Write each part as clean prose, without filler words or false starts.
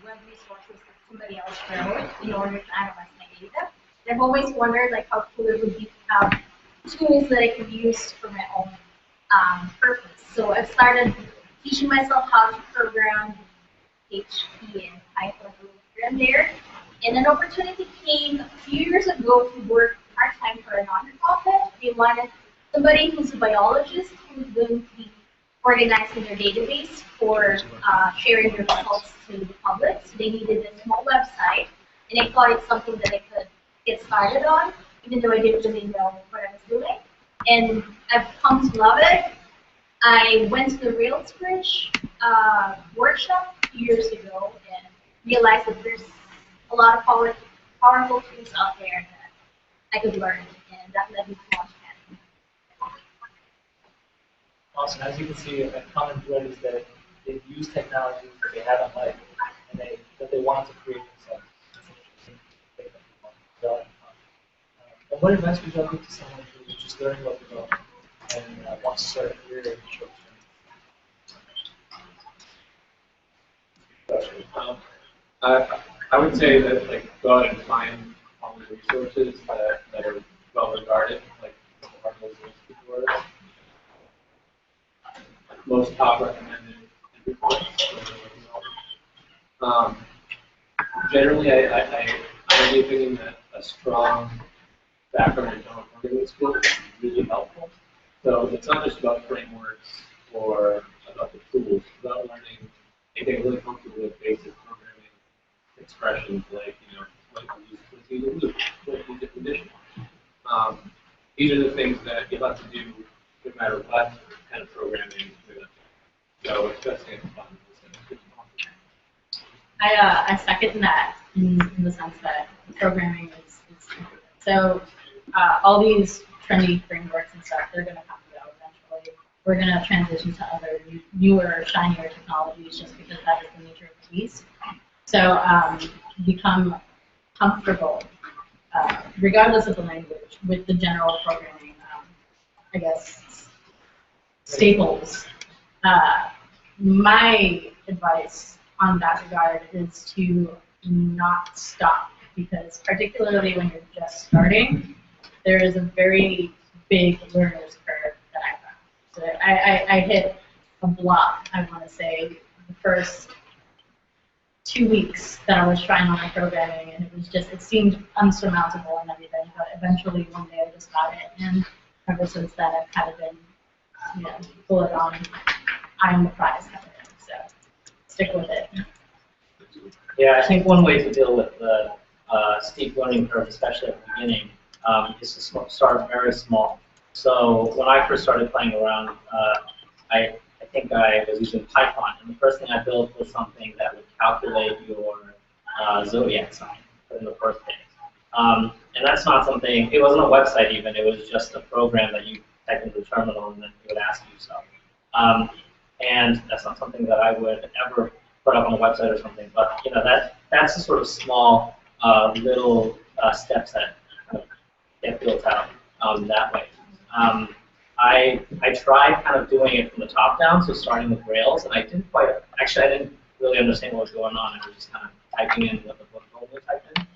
web resources that somebody else wrote in order to analyze my data. And I've always wondered like how cool it would be to have tools that I could use for my own purpose. So I've started teaching myself how to program PHP and Python here and there. And an opportunity came a few years ago to work part-time for a nonprofit. They wanted somebody who's a biologist who's going to be organizing their database for sharing their results to the public. So they needed a small website, and I thought it's something that I could get started on, even though I didn't really know what I was doing. And I've come to love it. I went to the Railsbridge workshop a few years ago and realized that there's a lot of powerful tools out there that I could learn, and that led me to Launchpad. Awesome. As you can see, a common thread is that they've used technologies that they haven't liked, and that they want to create themselves. And what advice would you give to someone who's just learning web development and wants to start a career in the short term? I would say that go out and find all the resources that are well regarded, like resources. Most top recommended reports. Generally, I'm of the opinion that a strong background in general programming skills is really helpful. So it's not just about frameworks or about the tools. It's about learning and getting really comfortable with basic programming expressions like, what you use to loop, what you use a condition. These are the things that you'll have to do no matter what kind of programming you're doing. So it's best to have fun. I second that in the sense that programming is important. So all these trendy frameworks and stuff, they're going to come and go eventually. We're going to transition to other newer, shinier technologies just because that is the nature of the beast. So become comfortable, regardless of the language, with the general programming, I guess, staples. My advice on that regard is to not stop, because particularly when you're just starting, there is a very big learner's curve that I found. So I hit a block, I want to say, the first 2 weeks that I was trying on my programming, and it seemed unsurmountable and everything, but eventually one day I just got it, and ever since then I've kind of been, bullet on, I'm the prize kind of thing, so stick with it. Yeah, I think one way to deal with the steep learning curve, especially at the beginning, is to start very small. So when I first started playing around, I think I was using Python, and the first thing I built was something that would calculate your zodiac sign in the first place. And that's not something, it wasn't a website even, it was just a program that you type into the terminal and then it would ask you so. And that's not something that I would ever put up on a website or something, but that's the sort of small little steps that kind of get built out that way. I tried kind of doing it from the top down, so starting with Rails, and I didn't really understand what was going on. I was just kind of typing in what the book normally typed in.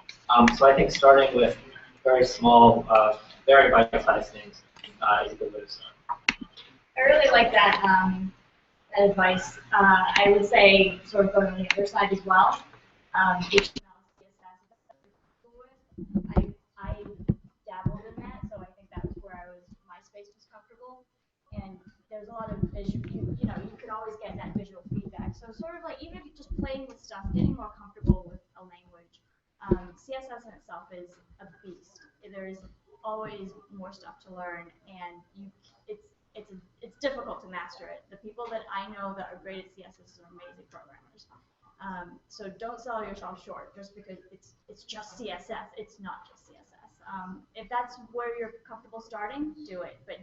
So I think starting with very small, very bite-sized things is a good way to start. I really like that advice. I would say, sort of going on the other side as well. I dabbled in that, so I think that's where my space was comfortable. And there's a lot of visual, you can always get that visual feedback. So sort of like, even if you're just playing with stuff, getting more comfortable with a language. CSS in itself is a beast. There's always more stuff to learn, and it's difficult to master it. The people that I know that are great at CSS are amazing programmers. So don't sell yourself short just because it's just CSS. It's not just CSS. If that's where you're comfortable starting, do it. But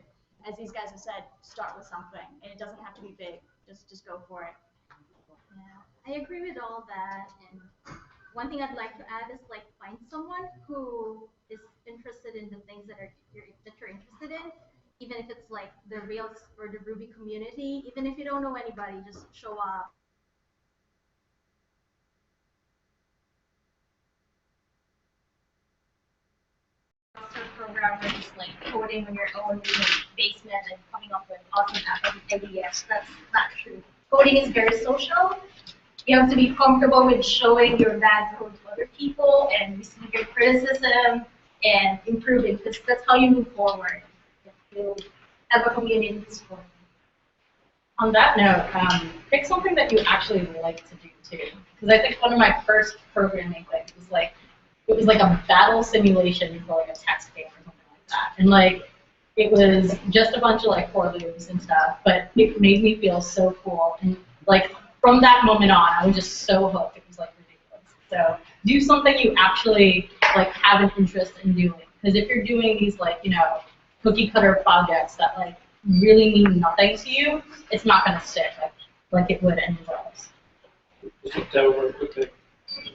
as these guys have said, start with something, and it doesn't have to be big. Just go for it. Yeah, I agree with all that. And one thing I'd like to add is find someone who is interested in the things that you're interested in, even if it's like the Rails or the Ruby community. Even if you don't know anybody, just show up. programmers like coding on your own in your basement and coming up with awesome ideas. That's not true. Coding is very social. You have to be comfortable with showing your bad code to other people and receive your criticism and improving, because that's how you move forward. You have a community to support. On that note, pick something that you actually like to do too. Because I think one of my first programming things was like, it was like a battle simulation for like a text game or something like that. And like, it was just a bunch of like for loops and stuff, but it made me feel so cool. And like, from that moment on, I was just so hooked. It was like ridiculous. So do something you actually like have an interest in doing. Because if you're doing these like, you know, cookie cutter projects that like really mean nothing to you, it's not going to stick like it would anywhere else. Just look down real quickly.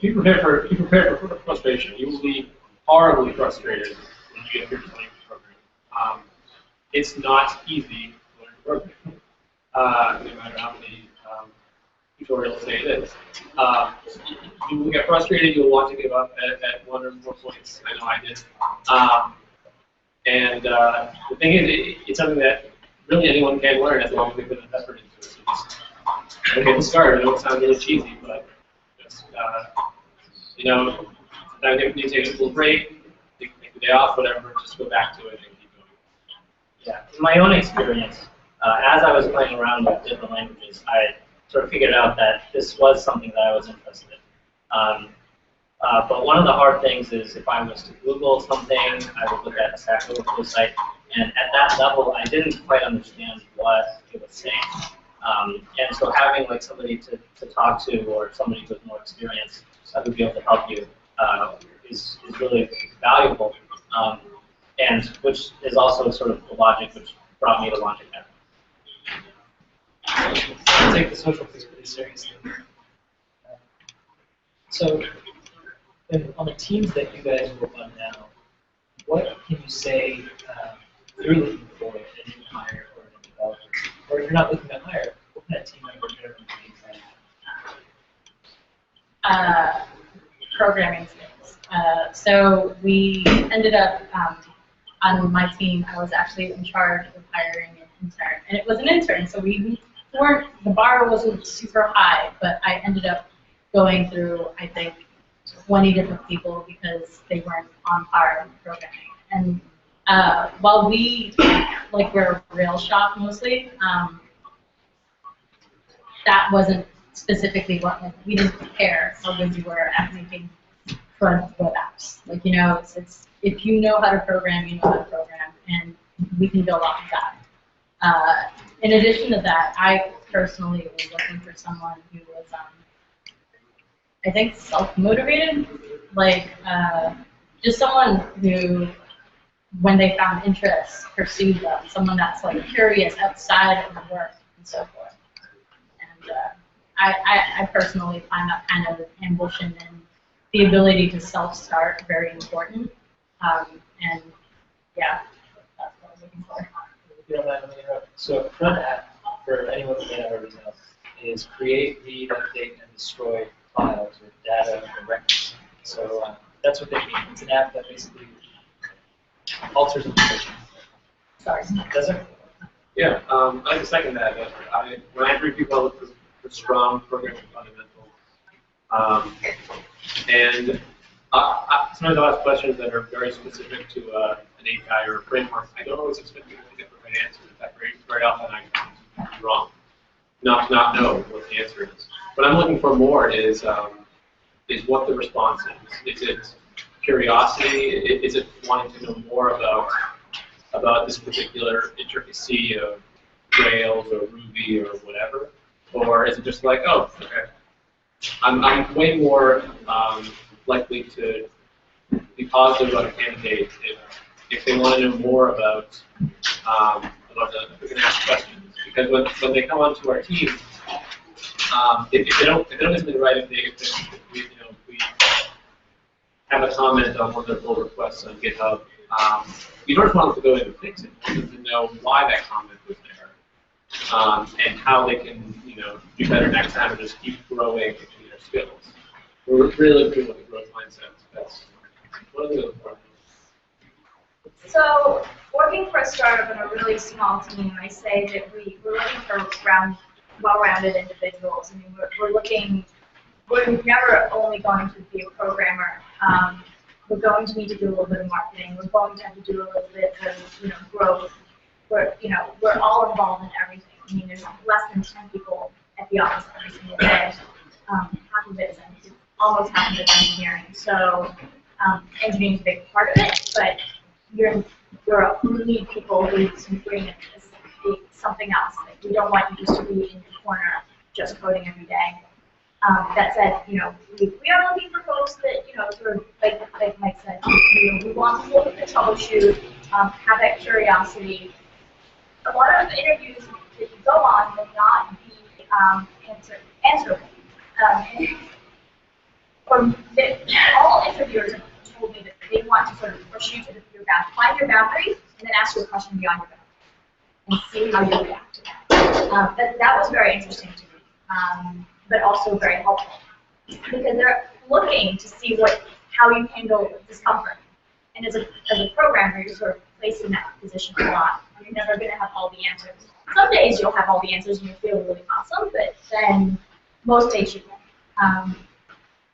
Be prepared for frustration. You will be horribly frustrated when you get through playing the program. It's not easy to learn programming, no matter how many tutorials say it is. You will get frustrated. You'll want to give up at one or more points. I know I did. And the thing is, it's something that really anyone can learn as long as they put an effort into it. So just get started. I know it sounds really cheesy, but just, you know, sometimes you take a little break, take the day off, whatever, just go back to it and keep going. Yeah, in my own experience, as I was playing around with different languages, I sort of figured out that this was something that I was interested in. But one of the hard things is if I was to Google something, I would look at a Stack Overflow site, and at that level, I didn't quite understand what it was saying. And so having like somebody to talk to or somebody with more experience who would be able to help you is really valuable, and which is also sort of the logic which brought me to Logic Net. I take the social piece really seriously. So, on the teams that you guys work on now, what can you say you're looking for in a new hire or a new developer? Or if you're not looking to hire, what kind of team member do you Programming skills. So we ended up, on my team, I was actually in charge of hiring an intern. And it was an intern, so we weren't, the bar wasn't super high, but I ended up going through, I think, 20 different people because they weren't on par with programming. And while we, like, we're a Rails shop mostly, that wasn't specifically what, like, we didn't care how good you were at making front web apps. Like, you know, it's if you know how to program, you know how to program, and we can build off of that. In addition to that, I personally was looking for someone who was, I think, self-motivated, like just someone who, when they found interest, pursued them. Someone that's like curious outside of the work and so forth. And I personally find that kind of ambition and the ability to self-start very important. And yeah, that's what I was looking for. If you don't mind, let me interrupt. So a front app, for anyone who may not already know, is create, read, update, and destroy files or data or records. So that's what they mean. It's an app that basically alters information. Sorry. Does it? Yeah, I like to second that. When I interview people, I look for strong programming fundamentals. And sometimes I'll ask questions that are very specific to an API or a framework. I don't always expect people to get the right answer. In fact, very often I'm wrong. Not know what the answer is. What I'm looking for more is what the response is. Is it curiosity? Is it wanting to know more about this particular intricacy of Rails or Ruby or whatever? Or is it just like, oh, okay. I'm way more likely to be positive about a candidate if they want to know more about if they're going to ask questions. Because when they come onto our team, if they don't do something right, if we have a comment on one of their pull requests on GitHub, you don't just want them to go in and fix it. You want them to know why that comment was there, and how they can do better next time and just keep growing in their skills. We're really looking at the growth mindset. That's one of the other parts. So, working for a startup in a really small team, I say that we're looking for well-rounded individuals. I mean, we're never only going to be a programmer. We're going to need to do a little bit of marketing. We're going to have to do a little bit of, growth. We're all involved in everything. I mean, there's less than 10 people at the office every single day. Half of it is almost half of it is engineering. So, engineering is a big part of it, but we need people who can bring in something else. Like, we don't want you just to be in the corner just coding every day. That said, we are looking for folks that, sort of like Mike said, we want people who can troubleshoot, have that curiosity. A lot of interviews that you go on will not be answerable. All interviewers have told me that they want to sort of push you to find your boundaries, and then ask you a question beyond your boundaries, and see how you react to that. That was very interesting to me, but also very helpful, because they're looking to see how you handle discomfort. And as a programmer, you're sort of placed in that position a lot. You're never going to have all the answers. Some days you'll have all the answers and you feel really awesome, but then most days you won't.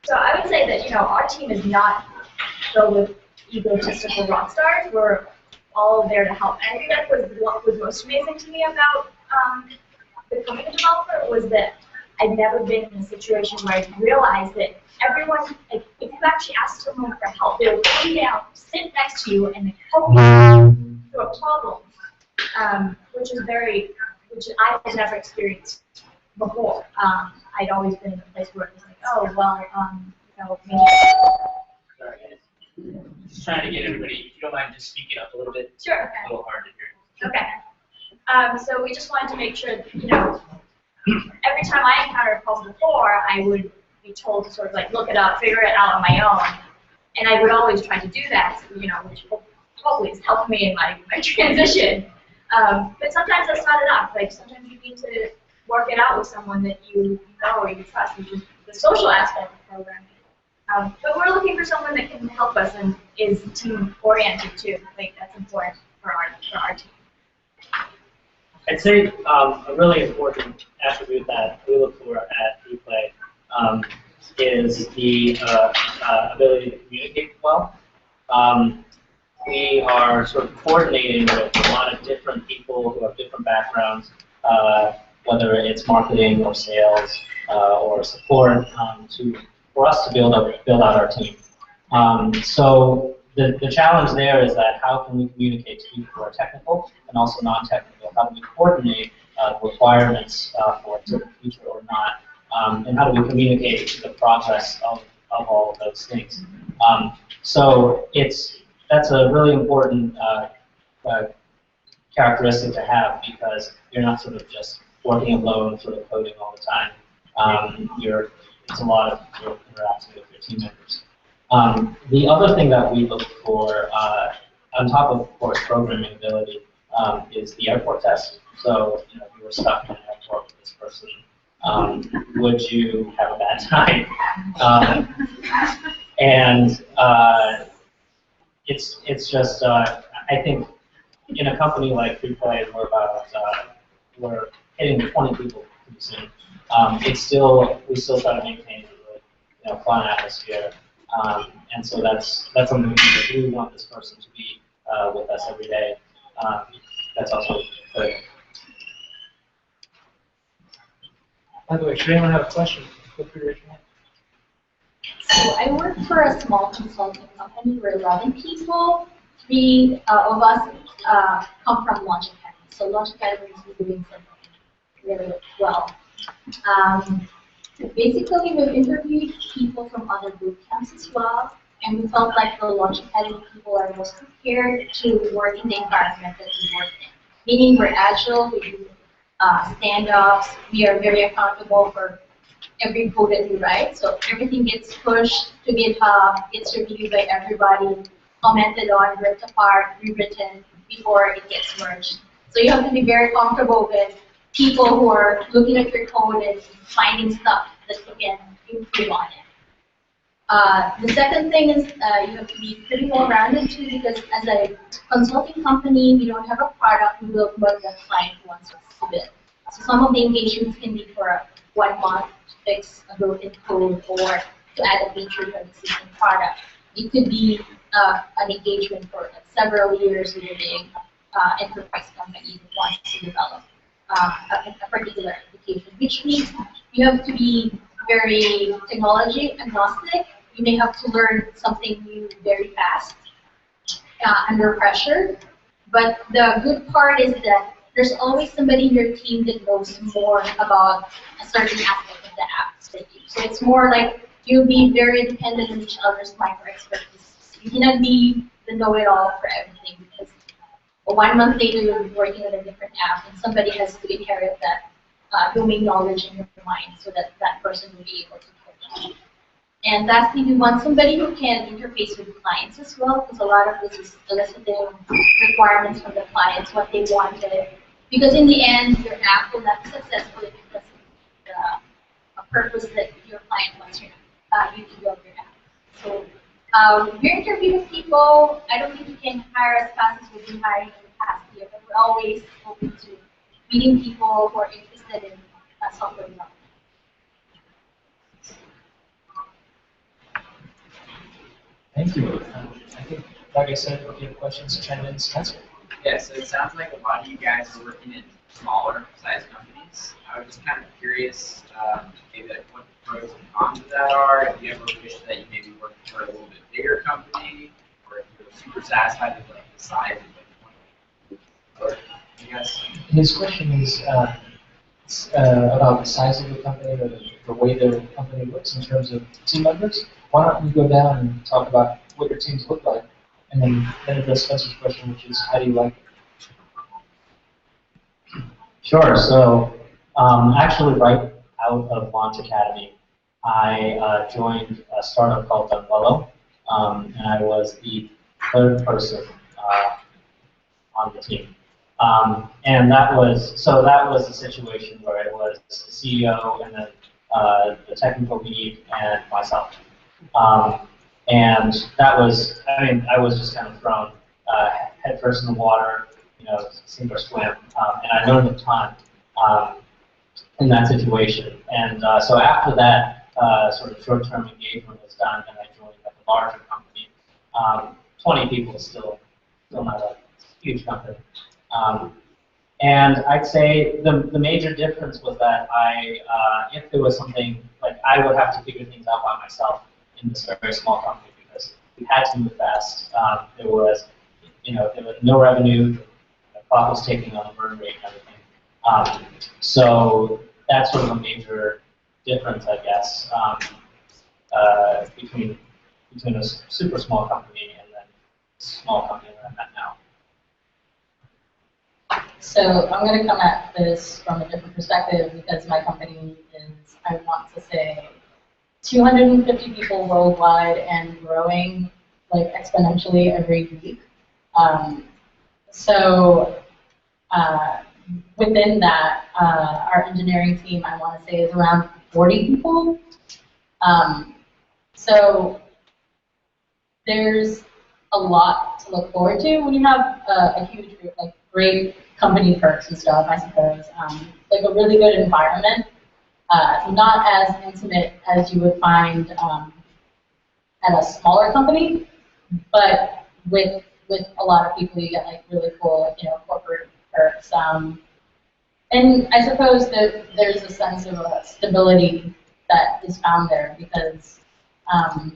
So I would say that our team is not filled with egotistical rock stars. We're all there to help. And I think that was what was most amazing to me about becoming a developer, was that I'd never been in a situation where I realized that everyone, if you actually ask someone for help, they will come down, sit next to you, and help you through a problem, which I had never experienced before. I'd always been in a place where it was like, oh, well, maybe. Sorry, guys. Just trying to get everybody, if you don't mind just speaking up a little bit. Sure, It's a little hard to hear. Okay. So we just wanted to make sure that, every time I encountered a problem before, I would be told to sort of like look it up, figure it out on my own. And I would always try to do that, which hopefully has helped me in my transition. But sometimes that's not enough. Like, sometimes you need to work it out with someone that you know or you trust, which is the social aspect of programming. But we're looking for someone that can help us and is team-oriented too. I think that's important for our team. I'd say a really important attribute that we look for at Replay is the ability to communicate well. We are sort of coordinating with a lot of different people who have different backgrounds, whether it's marketing or sales or support, for us to build out our team. So the challenge there is that how can we communicate to people who are technical and also non-technical? How do we coordinate requirements for a certain feature or not? And how do we communicate the progress of all of those things? So that's a really important characteristic to have, because you're not sort of just working alone, sort of coding all the time. It's a lot of sort of interacting with your team members. The other thing that we look for, on top of course programming ability, is the airport test. So if you were stuck in an airport with this person, would you have a bad time? It's just I think in a company like Replay, we're hitting 20 people pretty soon. We still try to maintain a really fun atmosphere. And so that's something that we really want this person to be with us every day. That's also good. By the way, should anyone have a question? Feel free to raise your hand. So I work for a small consulting company. We're 11 people. 3 of us come from Launch Academy. So Launch Academy is doing something really well. Basically, we've interviewed people from other boot camps as well, and we felt like the Launch Academy people are most prepared to work in the environment that we work in. Meaning we're agile, we do stand-ups, we are very accountable for every code that we write, so everything gets pushed to GitHub, gets reviewed by everybody, commented on, ripped apart, rewritten before it gets merged. So you have to be very comfortable with people who are looking at your code and finding stuff that you can improve on it. The second thing is you have to be pretty well-rounded too, because as a consulting company, we don't have a product, we build what the client wants us to build. So some of the engagements can be for 1 month to fix a broken code or to add a feature to an existing product. It could be an engagement for several years with a big enterprise company that wants to develop a particular application, which means you have to be very technology agnostic. You may have to learn something new very fast under pressure. But the good part is that there's always somebody in your team that knows more about a certain aspect of the app than you. So it's more like you'll be very dependent on each other's micro expertise. You cannot be the know-it-all for everything, because 1 month later you'll be working on a different app and somebody has to inherit that domain knowledge in your mind so that that person will be able to coach you. And lastly, we want somebody who can interface with clients as well, because a lot of this is eliciting requirements from the clients, what they wanted. Because in the end, your app will not be successful if it doesn't meet a purpose that your client wants you to build your app. So we're interviewing people. I don't think you can hire as fast as we've been hiring in the past year, but we're always open to meeting people who are interested in software development. Thank you. I think, like I said, if you have questions, chime in, Spencer. Yeah, so it sounds like a lot of you guys are working in smaller size companies. I was just kind of curious, maybe like what the pros and cons of that are. If you ever wish that you maybe worked for a little bit bigger company, or if you're super satisfied with like the size of it. You guys? His question is about the size of the company or the way the company works in terms of team members. Why don't we go down and talk about what your teams look like, and then address Spencer's question, which is how do you like it? Sure. So actually, right out of Launch Academy, I joined a startup called Dunwello, and I was the third person on the team. And that was a situation where it was the CEO and then the technical lead and myself. And that was, I was just kind of thrown head first in the water, sink or swim, and I learned a ton in that situation. And so after that sort of short-term engagement was done, and I joined like a larger company. 20 people is still not a huge company. And I'd say the major difference was that if there was something, like I would have to figure things out by myself in this very small company because we had to move fast. There was no revenue, the clock was ticking on the burn rate and everything. So that's sort of a major difference, I guess, between a super small company and then a small company that I'm at now. So I'm going to come at this from a different perspective because my company is, I want to say, 250 people worldwide and growing like exponentially every week. Within that, our engineering team, I want to say, is around 40 people. So there's a lot to look forward to when you have a huge group, like great company perks and stuff, I suppose. Like a really good environment. Not as intimate as you would find at a smaller company, but with a lot of people you get like really cool, corporate perks. And I suppose that there's a sense of stability that is found there because, how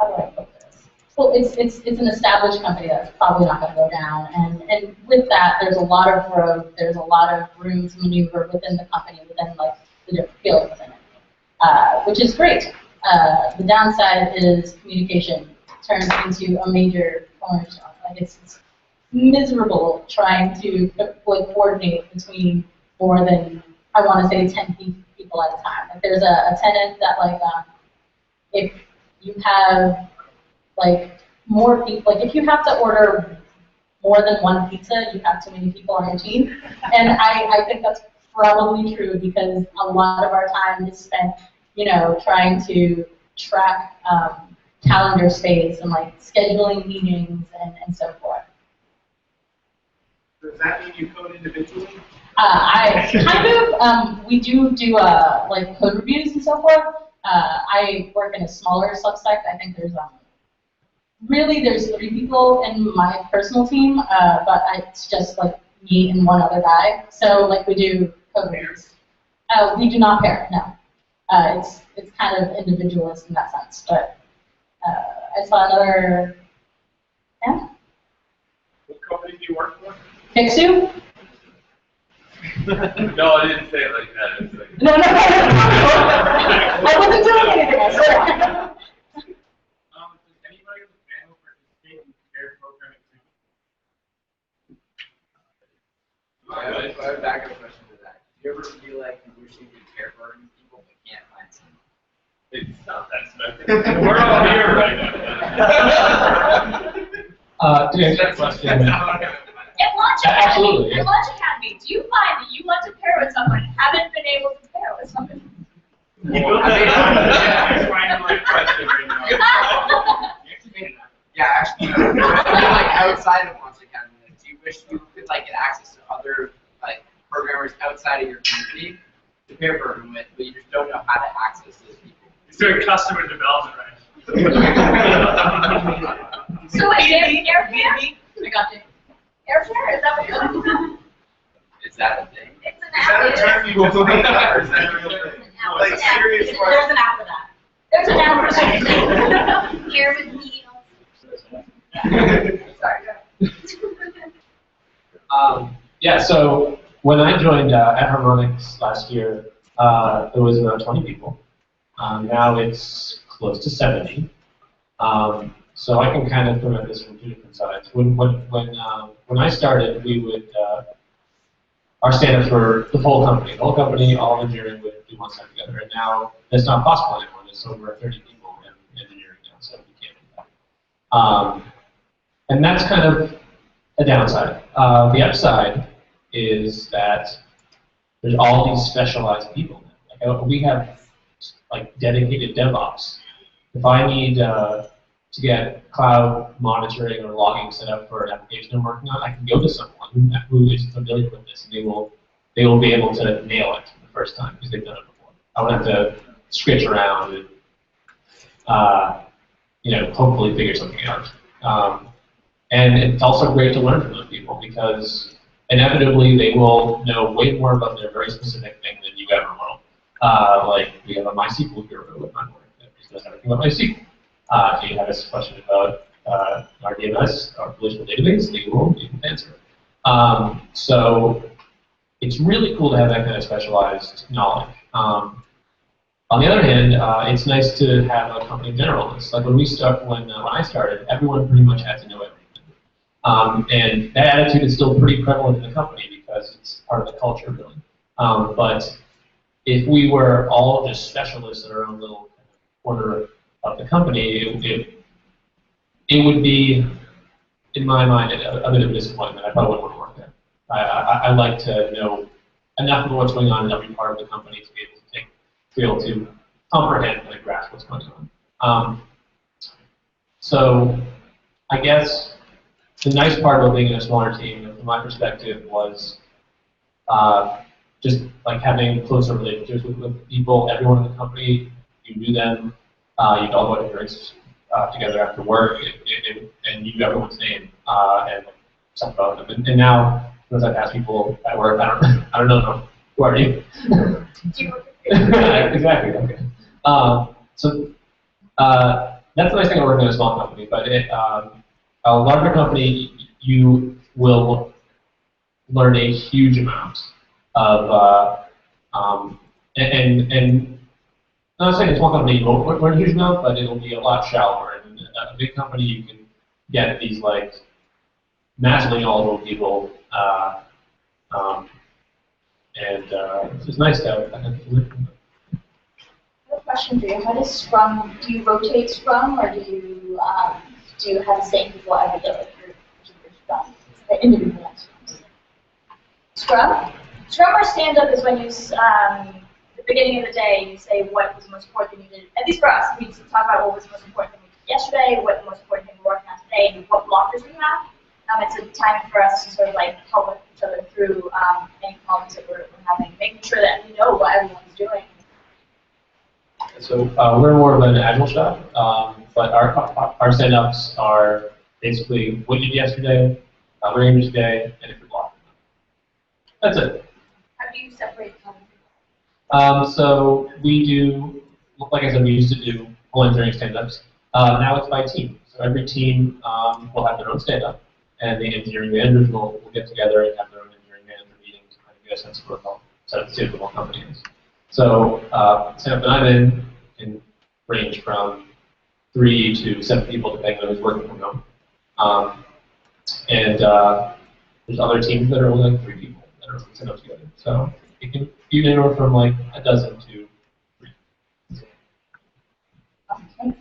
do I put this? Well, it's an established company that's probably not going to go down, and with that, there's a lot of growth. There's a lot of room to maneuver within the company, within like the different fields within it, which is great. The downside is communication turns into a major cornerstone. Like it's miserable trying to coordinate between more than, I want to say, 10 people at a time. Like there's a tenant that like if you have like more people, like if you have to order more than one pizza, you have too many people on your team. And I think that's probably true because a lot of our time is spent, you know, trying to track calendar space and like scheduling meetings and so forth. Does that mean you code individually? I kind of, we do like code reviews and so forth. I work in a smaller subsect. I think there's really there's 3 people in my personal team, but it's just like me and one other guy. So like we do code reviews. We do not pair, no. It's kind of individualist in that sense. But I saw another. Yeah. What company do you work for? Fixu? No, I didn't say it like that. It's like No. I wasn't doing anything. I swear. does anybody on the panel participate in pair programming too? I have a backup question to that. Do you ever feel like you wish you could pair program with people but can't find someone? It's not that specific. We're all here right now. To answer that question, At Launch Absolutely. Academy, at Launch Academy, do you find that you want to pair with someone and haven't been able to pair with somebody? Yeah, I'm trying to like question right now. Yeah, actually, like outside of Launch Academy, like, do you wish you could like get access to other like programmers outside of your company to pair program with, but you just don't know how to access those people? It's doing customer development right. So wait, airfare? I got you. Airfare? Is that what you're talking about? Is that a thing? It's an Is that a app. term you just made up, or is that a real thing? Like serious There's an app for that. There's an app for that. Pair with me. Sorry, yeah, so when I joined at Harmonics last year, there was about 20 people. Now it's close to 70. So I can kind of come at this from 2 different sides. When I started, we would our standards for the whole company. The whole company, all engineering would do one side together. And now that's not possible anymore. There's over 30 people in engineering now, so we can't do that. And that's kind of a downside. The upside is that there's all these specialized people now. Like, we have like dedicated DevOps. If I need to get cloud monitoring or logging set up for an application I'm working on, I can go to someone who is familiar with this, and they will be able to nail it the first time because they've done it before. I won't have to scratch around and hopefully figure something out. And it's also great to learn from those people because inevitably they will know way more about their very specific thing than you ever will. Like we have a MySQL hero with my work that knows everything about MySQL. If you have a question about our DNS, our relational database, they will be able to answer it. So it's really cool to have that kind of specialized knowledge. On the other hand, it's nice to have a company generalist. Like when I started, everyone pretty much had to know everything. And that attitude is still pretty prevalent in the company because it's part of the culture, really. But if we were all just specialists in our own little corner of the company, it would be, in my mind, a bit of a disappointment. I probably wouldn't want to work there. I like to know enough of what's going on in every part of the company to be able to comprehend and grasp what's going on. So I guess the nice part about being in a smaller team, from my perspective, was just like having closer relationships with people. Everyone in the company, you knew them. You'd all go to drinks together after work, and you knew everyone's name and stuff about them. And now, as I pass people at work, I don't know them. Who are you? Exactly. Okay. So that's the nice thing about working in a small company. But a larger company, you will learn a huge amount of and I'm not saying a small company you won't learn a huge amount, but it'll be a lot shallower. And a big company, you can get these like massively knowledgeable people, and it's nice to have that kind of people. I have a question for you. How does Scrum? Do you rotate Scrum, or do you have the same people every day? Like your Scrum, the individual Scrum. Scrum or stand-up is when you beginning of the day, you say what was the most important thing you did. At least for us, we talk about what was the most important thing we did yesterday, what the most important thing we're working on today, and what blockers we have. It's a time for us to sort of like help each other through any problems that we're having, making sure that we know what everyone's doing. So we're more of an agile shop, but our stand-ups are basically what you did yesterday, what you're doing today, and if you're blocking. That's it. How do you separate them? So we do, like I said, we used to do full engineering stand-ups. Now it's by team. So every team will have their own stand-up, and the engineering managers will get together and have their own engineering manager meeting to kind of get a sense of what the state of the company is. So stand-up that I'm in can range from 3 to 7 people, depending on who's working from home. There's other teams that are only like 3 people that are set up together. So it can be anywhere from like a dozen to 3. Okay.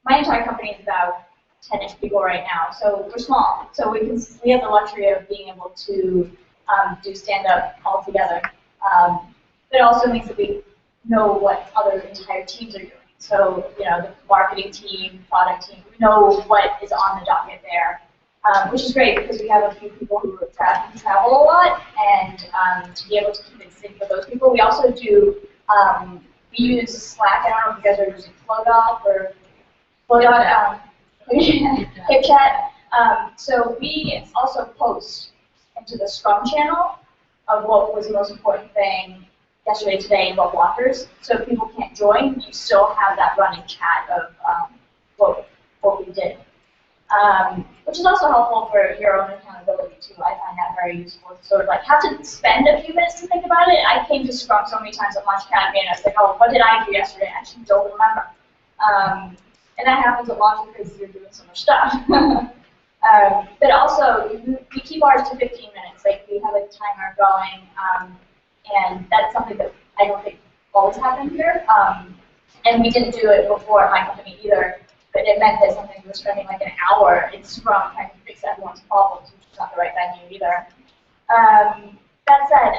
My entire company is about 10-ish people right now, so we're small. So we have the luxury of being able to do stand-up all together. But it also means that we know what other entire teams are doing. So, the marketing team, product team, we know what is on the docket there, which is great because we have a few people who travel a lot, and to be able to keep it sync for those people. We also do, we use Slack. I don't know if you guys are using Flowdot or Flowdot, HipChat. So we also post into the Scrum channel of what was the most important thing yesterday, today, and what blockers. So if people can't join, you still have that running chat of what we did. Which is also helpful for your own accountability too. I find that very useful. Sort of like have to spend a few minutes to think about it. I came to Scrum so many times at Lunch Academy and I was like, oh, what did I do yesterday? I actually don't remember. And that happens a lot because you're doing so much stuff. But also, we keep ours to 15 minutes. Like we have a timer going, and that's something that I don't think always happened here. And we didn't do it before at my company either. But it meant that something we were spending like an hour in Scrum trying to fix everyone's problems, which is not the right venue either. That said,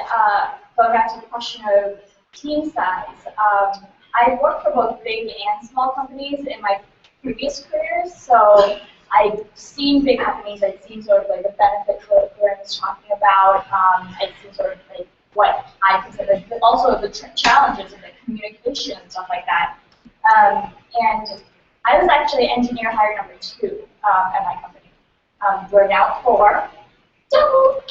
going back to the question of team size, I worked for both big and small companies in my previous careers, so I've seen big companies, I've seen sort of like the benefits that Lauren was talking about, I've seen sort of like what I consider, but also the challenges of the communication and stuff like that. And I was actually engineer hire number 2 at my company. We're now 4. Double!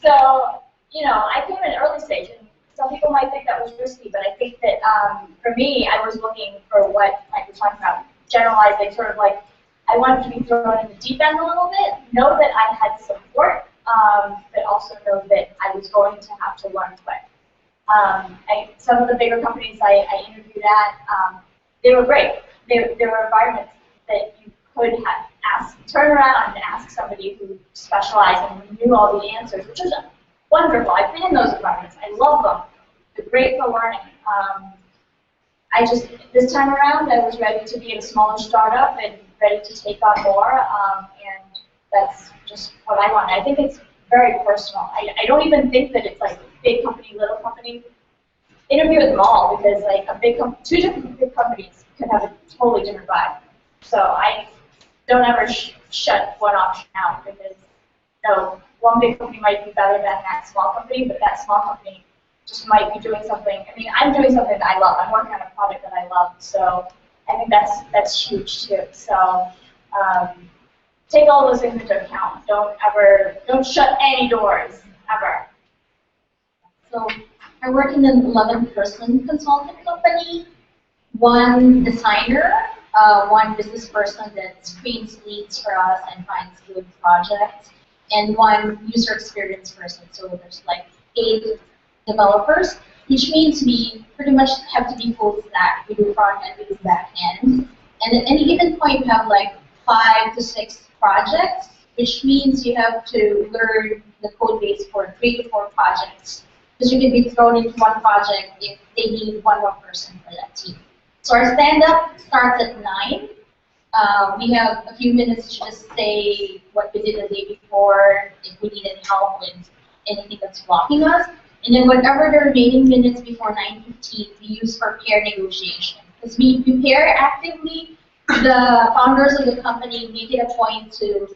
So, I came in an early stage, and some people might think that was risky, but I think that for me, I was looking for what I was talking about, generalizing, sort of like, I wanted to be thrown in the deep end a little bit, know that I had support, but also know that I was going to have to learn quick. Some of the bigger companies I interviewed at, they were great. There were environments that you could have turn around and ask somebody who specialized and knew all the answers, which was wonderful. I've been in those environments. I love them. They're great for learning. This time around, I was ready to be in a smaller startup and ready to take on more, and that's just what I want. I think it's very personal. I don't even think that it's like big company, little company. Interview with them all because like two different big companies could have a totally different vibe. So I don't ever shut one option out because one big company might be better than that small company, but that small company just might be doing something. I mean, I'm doing something that I love. I'm working on a product that I love. So I think that's huge too. So take all those things into account. Don't shut any doors ever. So I work in an 11-person consulting company, 1 designer, 1 business person that screens leads for us and finds good projects, and 1 user experience person. So there's like 8 developers, which means we pretty much have to be full stack. We do front end, we do back end. And at any given point, you have like 5 to 6 projects, which means you have to learn the code base for 3 to 4 projects. Because you can be thrown into one project if they need one more person for that team. So our stand-up starts at 9. We have a few minutes to just say what we did the day before, if we needed help with anything that's blocking us. And then whatever the remaining minutes before 9:15, we use for pair negotiation. Because we pair actively, the founders of the company make it a point to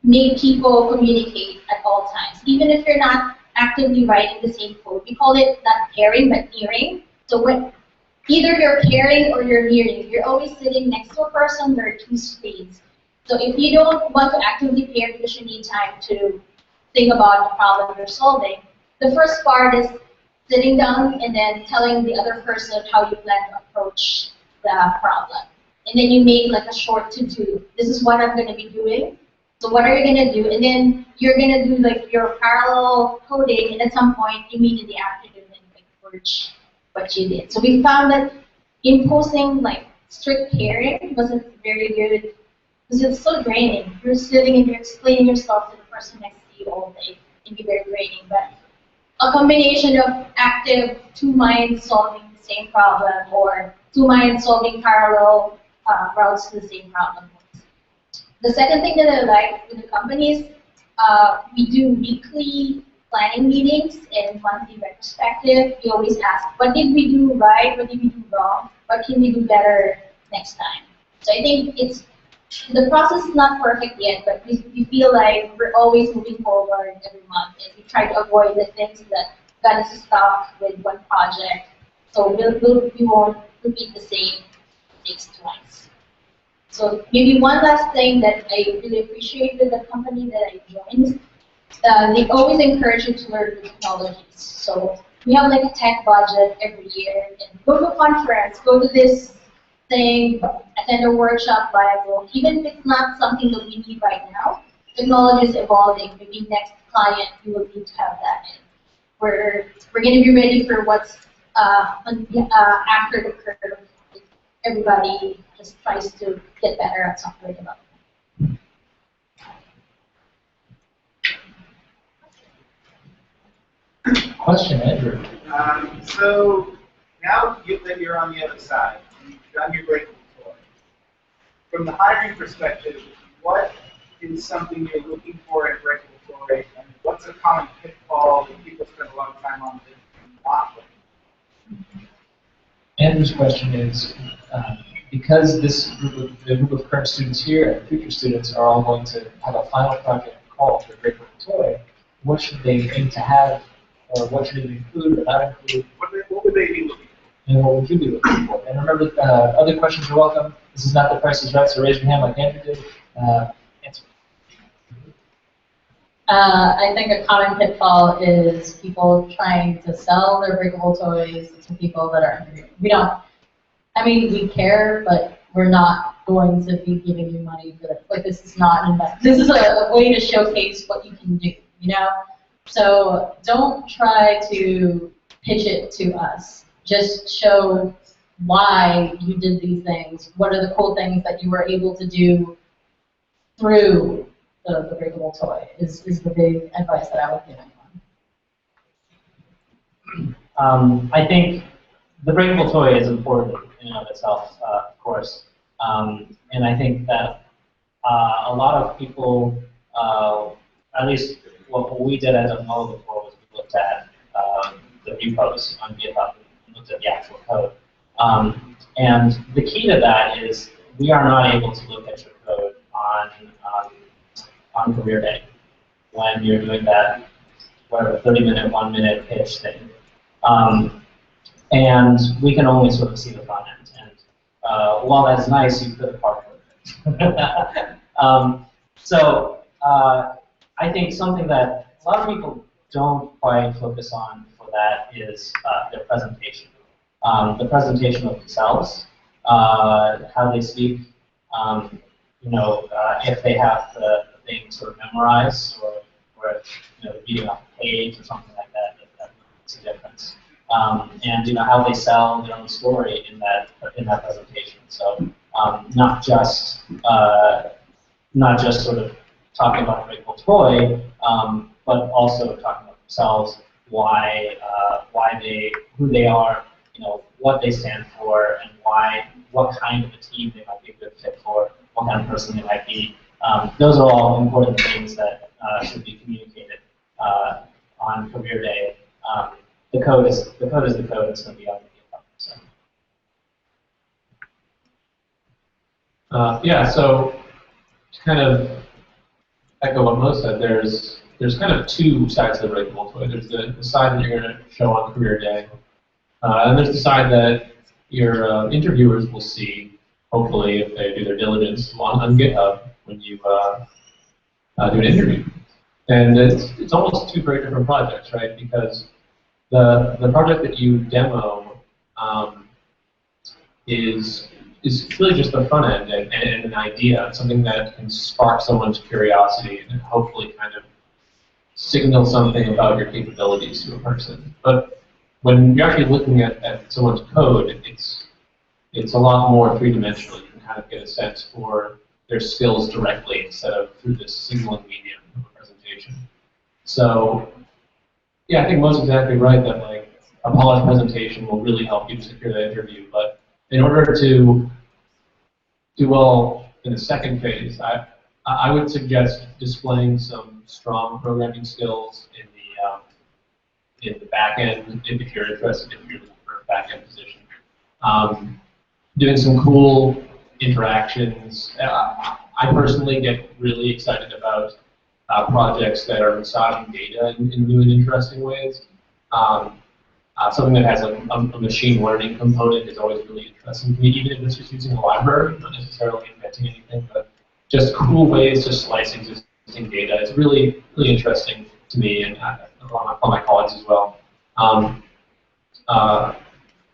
make people communicate at all times, even if you're not actively writing the same code. We call it not pairing, but nearing. So when either you're pairing or you're nearing, you're always sitting next to a person, there are two screens. So if you don't want to actively pair because you need time to think about the problem you're solving, the first part is sitting down and then telling the other person how you plan to approach the problem. And then you make like a short to-do. This is what I'm going to be doing. So what are you going to do? And then you're going to do like your parallel coding, and at some point you meet in the afternoon and like merge what you did. So we found that imposing like strict pairing wasn't very good because it's so draining. You're sitting and you're explaining yourself to the person next to you all day. It can be very draining. But a combination of active two minds solving the same problem or two minds solving parallel routes to the same problem. The second thing that I like with the company is we do weekly planning meetings and monthly retrospective. We always ask, what did we do right? What did we do wrong? What can we do better next time? So I think the process is not perfect yet, but we feel like we're always moving forward every month, and we try to avoid the things that got us stuck with one project. So we won't repeat the same mistakes twice. So maybe one last thing that I really appreciate with the company that I joined, they always encourage you to learn new technologies. So we have like a tech budget every year, and go to a conference, go to this thing, attend a workshop, Bible. Even if it's not something that we need right now, technology is evolving. Maybe next client you will need to have that in. We're going to be ready for what's after the curve. Everybody just tries to get better at software development. Question, Andrew. So now that you're on the other side, you've done your breakable toy. From the hiring perspective, what is something you're looking for in breakable toy, and what's a common pitfall that people spend a lot of time on that not looking? Andrew's question is, because the group of current students here and future students are all going to have a final project call for breakable toy, what should they aim to have, or what should it include or not include? What would they be looking for? And what would you be looking for? And remember, other questions are welcome. This is not the Price is Right, so raise your hand like Andrew did. Answer. I think a common pitfall is people trying to sell their breakable toys to people that are interviewing. We care, but we're not going to be giving you money for this. Like, this is not an investment. This is a way to showcase what you can do, So don't try to pitch it to us. Just show why you did these things. What are the cool things that you were able to do through the breakable toy is the big advice that I would give anyone. I think the breakable toy is important in and of itself, of course. And I think that a lot of people, at least what we did as a model before was we looked at the repos on GitHub and looked at the actual code. And the key to that is we are not able to look at your code on career day when you're doing that, whatever, 30-minute, 1-minute pitch thing. And we can only sort of see the front end. And while that's nice, you could have parked with it. So I think something that a lot of people don't quite focus on for that is their presentation. The presentation of themselves, how they speak, if they have the thing sort of memorized or reading off a page or something like that, that makes a difference. And how they sell their own story in that presentation. So not just sort of talking about a breakable toy, but also talking about themselves, who they are, what they stand for, and what kind of a team they might be a good fit for, what kind of person they might be. Those are all important things that should be communicated on career day. The code is the code. It's going to be on the GitHub. So. Yeah, so to kind of echo what Mo said, there's kind of two sides to the breakable toy. There's the side that you're going to show on career day, and there's the side that your interviewers will see, hopefully, if they do their diligence on GitHub when you do an interview. And it's almost two very different projects, right? Because the project that you demo is really just the front end and an idea, something that can spark someone's curiosity and hopefully kind of signal something about your capabilities to a person. But when you're actually looking at someone's code, it's a lot more three-dimensional. You can kind of get a sense for their skills directly instead of through this signaling medium of a presentation. So, yeah, I think Mo's exactly right that like a polished presentation will really help you to secure that interview. But in order to do well in the second phase, I would suggest displaying some strong programming skills in the back end if you're interested, if you're looking for a back end position. Doing some cool interactions. I personally get really excited about projects that are massaging data in new and interesting ways. Something that has a machine learning component is always really interesting to me, even if it's just using a library, not necessarily inventing anything, but just cool ways to slice existing data. It's really, really interesting to me and on my colleagues as well. And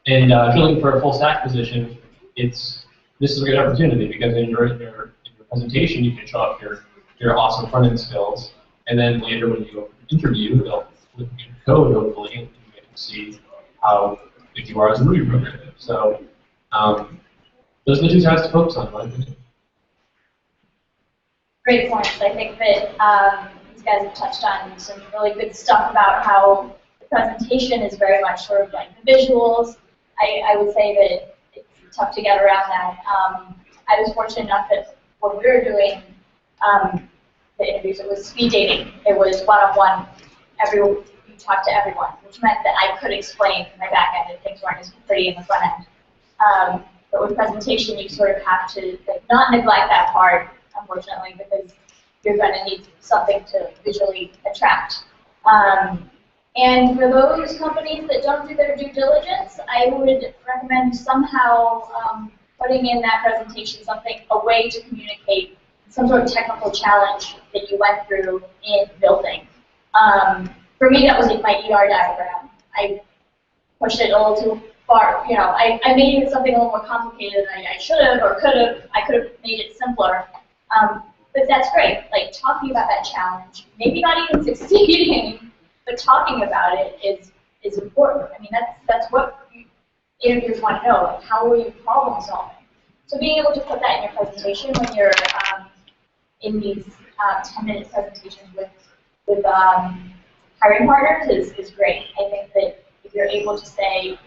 if you're looking for a full stack position, this is a good opportunity because in your presentation you can show off your awesome front end skills, and then later when you go for an interview, they'll look at your code hopefully and you get to see how good you are as a Ruby programmer. So those are the two sides to focus on, in my opinion. Great points. I think that these guys have touched on some really good stuff about how the presentation is very much sort of like the visuals. I would say that it's tough to get around that. I was fortunate enough that when we were doing the interviews, it was speed dating. It was one-on-one. You talk to everyone, which meant that I could explain my back end if things weren't as pretty in the front end. But with presentation, you sort of have to not neglect that part, unfortunately, because you're going to need something to visually attract. And for those companies that don't do their due diligence, I would recommend somehow putting in that presentation a way to communicate some sort of technical challenge that you went through in building. For me, that was like my ER diagram. I pushed it a little too far. You know, I made it something a little more complicated than I should have or could have. I could have made it simpler. But that's great. Like talking about that challenge, maybe not even succeeding, but talking about it is important. I mean, that's what interviewers want to know. Like, how are you problem solving? So being able to put that in your presentation when you're in these 10-minute presentations with hiring partners is great. I think that if you're able to say,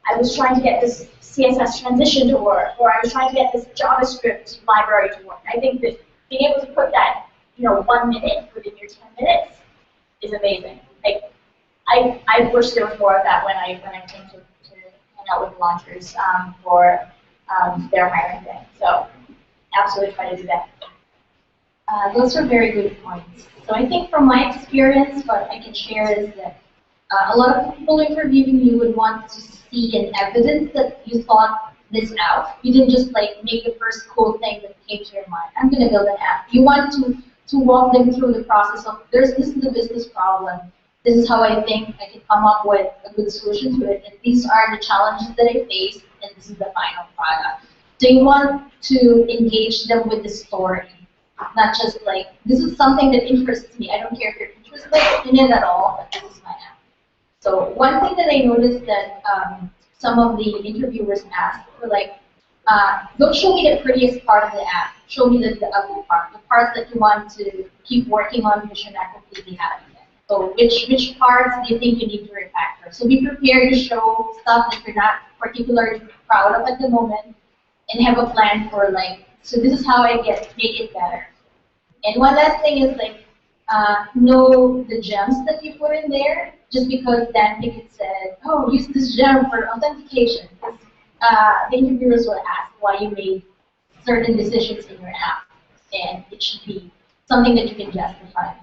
I was trying to get this CSS transition to work, or I was trying to get this JavaScript library to work, I think that being able to put that, 1 minute within your 10 minutes is amazing. Like, I wish there was more of that when I came to hang out with launchers for their hiring day. So absolutely try to do that. Those are very good points. So I think from my experience, what I can share is that a lot of people interviewing you would want to see an evidence that you thought this out. You didn't just like make the first cool thing that came to your mind. I'm going to build an app. You want to walk them through the process of this is a business problem. This is how I think I can come up with a good solution to it. And these are the challenges that I face, and this is the final product. So you want to engage them with the story. Not just like, this is something that interests me. I don't care if you're interested in it at all, but this is my app. So one thing that I noticed that some of the interviewers asked were like, don't show me the prettiest part of the app. Show me the ugly part, the parts that you want to keep working on because you're not completely happy with. So which parts do you think you need to refactor? So be prepared to show stuff that you're not particularly proud of at the moment, and have a plan for like, so this is how I make it better. And one last thing is like, know the gems that you put in there, just because Dan Pickett said, oh, use this gem for authentication. The interviewers will ask why you made certain decisions in your app, and it should be something that you can justify.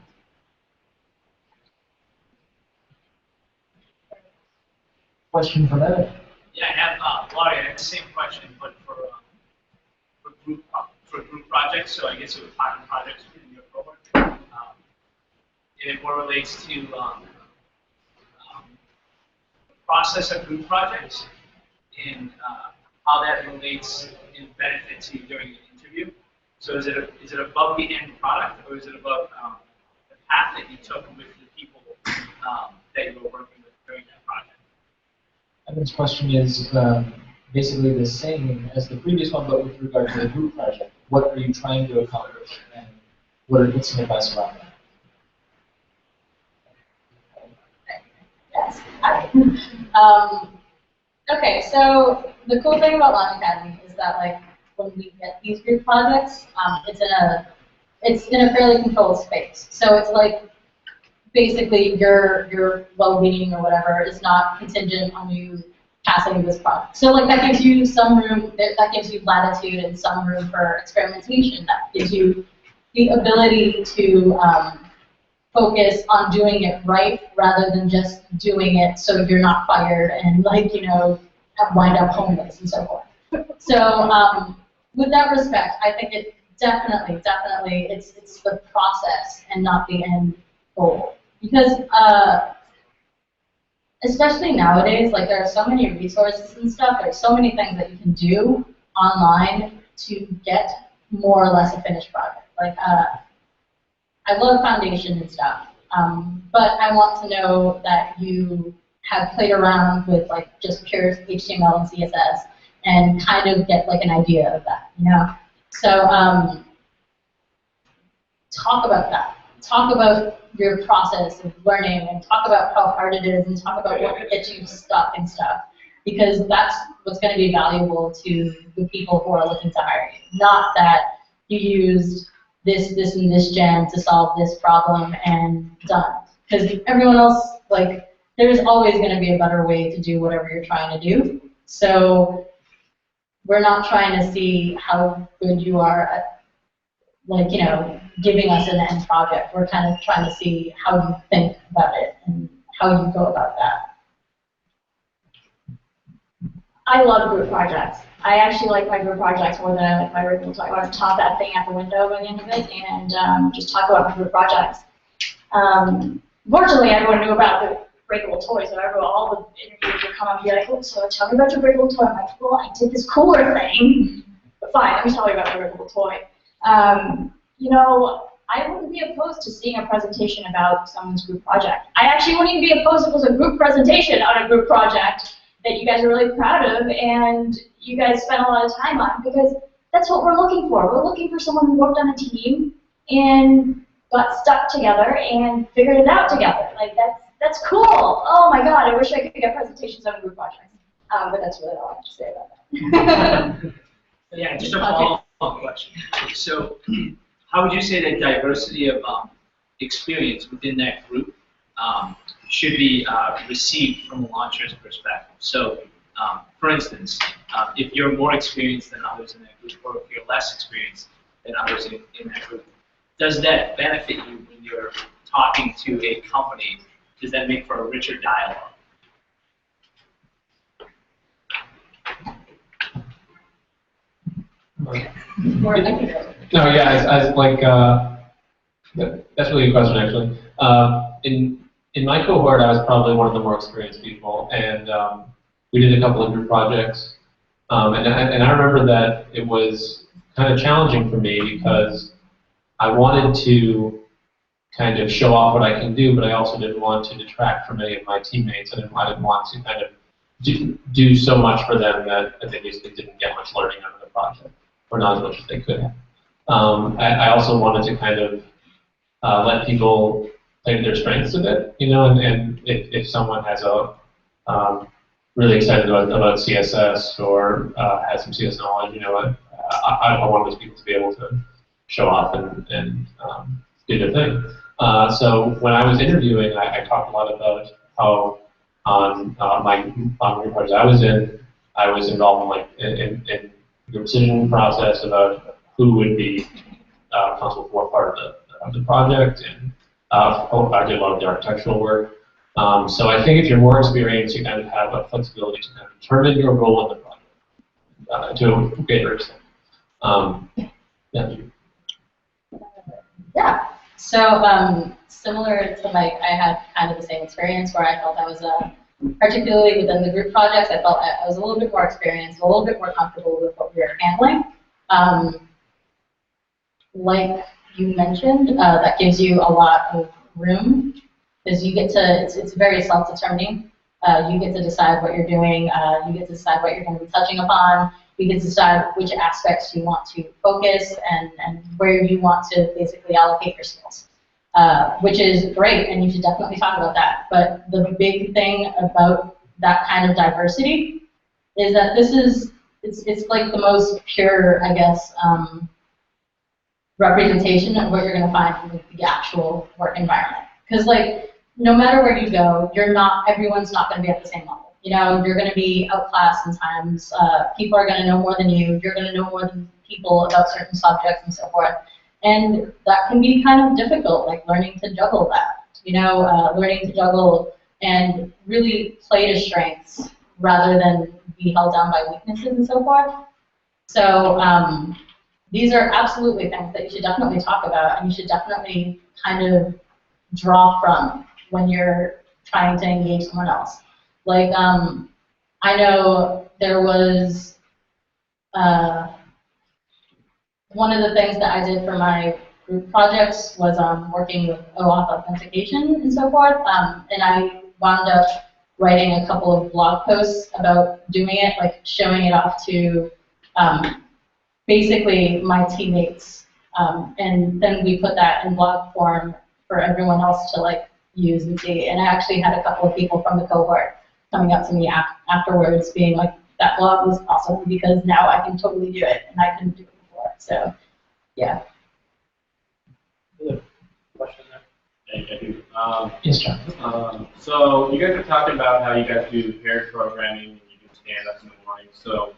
Question for Evan. Yeah, I have, Laurie, I have the same question, but for group projects. So I guess it was pilot projects in your cohort, and it more relates to the process of group projects and how that relates in benefit to you during the interview. So is it above the end product, or is it above the path that you took with the people that you were working with during that project? Evan's question is basically the same as the previous one, but with regard to the group project. What are you trying to accomplish, and what's some advice around that? Yes. Okay, so the cool thing about Launch Academy is that, like, when we get these group projects, it's in a fairly controlled space. So it's like basically your well-being or whatever is not contingent on you passing this project. So like that gives you some room, that gives you latitude and some room for experimentation. That gives you the ability to focus on doing it right rather than just doing it so you're not fired and, like, you know, wind up homeless and so forth. So with that respect, I think it definitely it's the process and not the end goal. Because especially nowadays, like, there are so many resources and stuff, there's so many things that you can do online to get more or less a finished project. Like, I love foundation and stuff, but I want to know that you have played around with, like, just pure HTML and CSS and kind of get, like, an idea of that, you know? So talk about that. Talk about your process of learning, and talk about how hard it is, and talk about what gets you stuck and stuff, because that's what's going to be valuable to the people who are looking to hire you. Not that you used this, and this gem to solve this problem and done. Because everyone else, like, there's always going to be a better way to do whatever you're trying to do. So we're not trying to see how good you are at, like, you know, giving us an end project. We're kind of trying to see how you think about it and how you go about that. I love group projects. I actually like my group projects more than I like my original talk. I want to toss that thing out the window by the end of it and just talk about my group projects. Fortunately, everyone knew about the breakable toy, so all the interviews would come up and be like, oh, so tell me about your breakable toy. I'm like, well, I did this cooler thing. But fine, let me tell you about my breakable toy. You know, I wouldn't be opposed to seeing a presentation about someone's group project. I actually wouldn't even be opposed if it was a group presentation on a group project that you guys are really proud of and you guys spent a lot of time on, because that's what we're looking for. We're looking for someone who worked on a team and got stuck together and figured it out together. Like, that's cool. Oh my God, I wish I could get presentations on group projects. But that's really all I have to say about that. Yeah, just a follow-up question. So, how would you say that diversity of experience within that group should be received from a launcher's perspective? So, for instance, if you're more experienced than others in that group, or if you're less experienced than others in that group, does that benefit you when you're talking to a company? Does that make for a richer dialogue? No, yeah, as like that's a really good question actually. In my cohort, I was probably one of the more experienced people, and we did a couple of group projects, and I remember that it was kind of challenging for me because I wanted to kind of show off what I can do, but I also didn't want to detract from any of my teammates. I didn't want to kind of do so much for them that they basically didn't get much learning out of the project, or not as much as they could have. I also wanted to kind of let people play to their strengths a bit, you know, and if someone has a really excited about CSS or has some CS knowledge, you know, I want those people to be able to show off and do their thing. So when I was interviewing, I talked a lot about how on my project I was involved in in the decision process about who would be responsible for what part of the project, and I did a lot of the architectural work. So I think if you're more experienced, you kind of have a flexibility to kind of determine your role in the project to a greater extent. Yeah. Yeah. So similar to Mike, I had kind of the same experience where I felt I was particularly within the group projects, I felt I was a little bit more experienced, a little bit more comfortable with what we were handling. Like you mentioned, that gives you a lot of room because you get to, it's very self-determining. You get to decide what you're doing. You get to decide what you're going to be touching upon. You get to decide which aspects you want to focus and where you want to basically allocate your skills, which is great, and you should definitely talk about that. But the big thing about that kind of diversity is that it's like the most pure, I guess, representation of what you're going to find in the actual work environment. Because like, no matter where you go, everyone's not going to be at the same level. You know, you're going to be outclassed sometimes. People are going to know more than you. You're going to know more than people about certain subjects and so forth. And that can be kind of difficult, like learning to juggle that. You know, learning to juggle and really play to strengths rather than be held down by weaknesses and so forth. So these are absolutely things that you should definitely talk about, and you should definitely kind of draw from when you're trying to engage someone else. Like, I know there was one of the things that I did for my group projects was working with OAuth authentication and so forth, and I wound up writing a couple of blog posts about doing it, like showing it off to basically my teammates, and then we put that in blog form for everyone else to like use and see. And I actually had a couple of people from the cohort coming up to me afterwards being like, that blog was awesome because now I can totally do it and I couldn't do it before. So, yeah. Question there? I do. Yes, John. So you guys are talking about how you guys do paired programming and you do stand-ups in the morning. So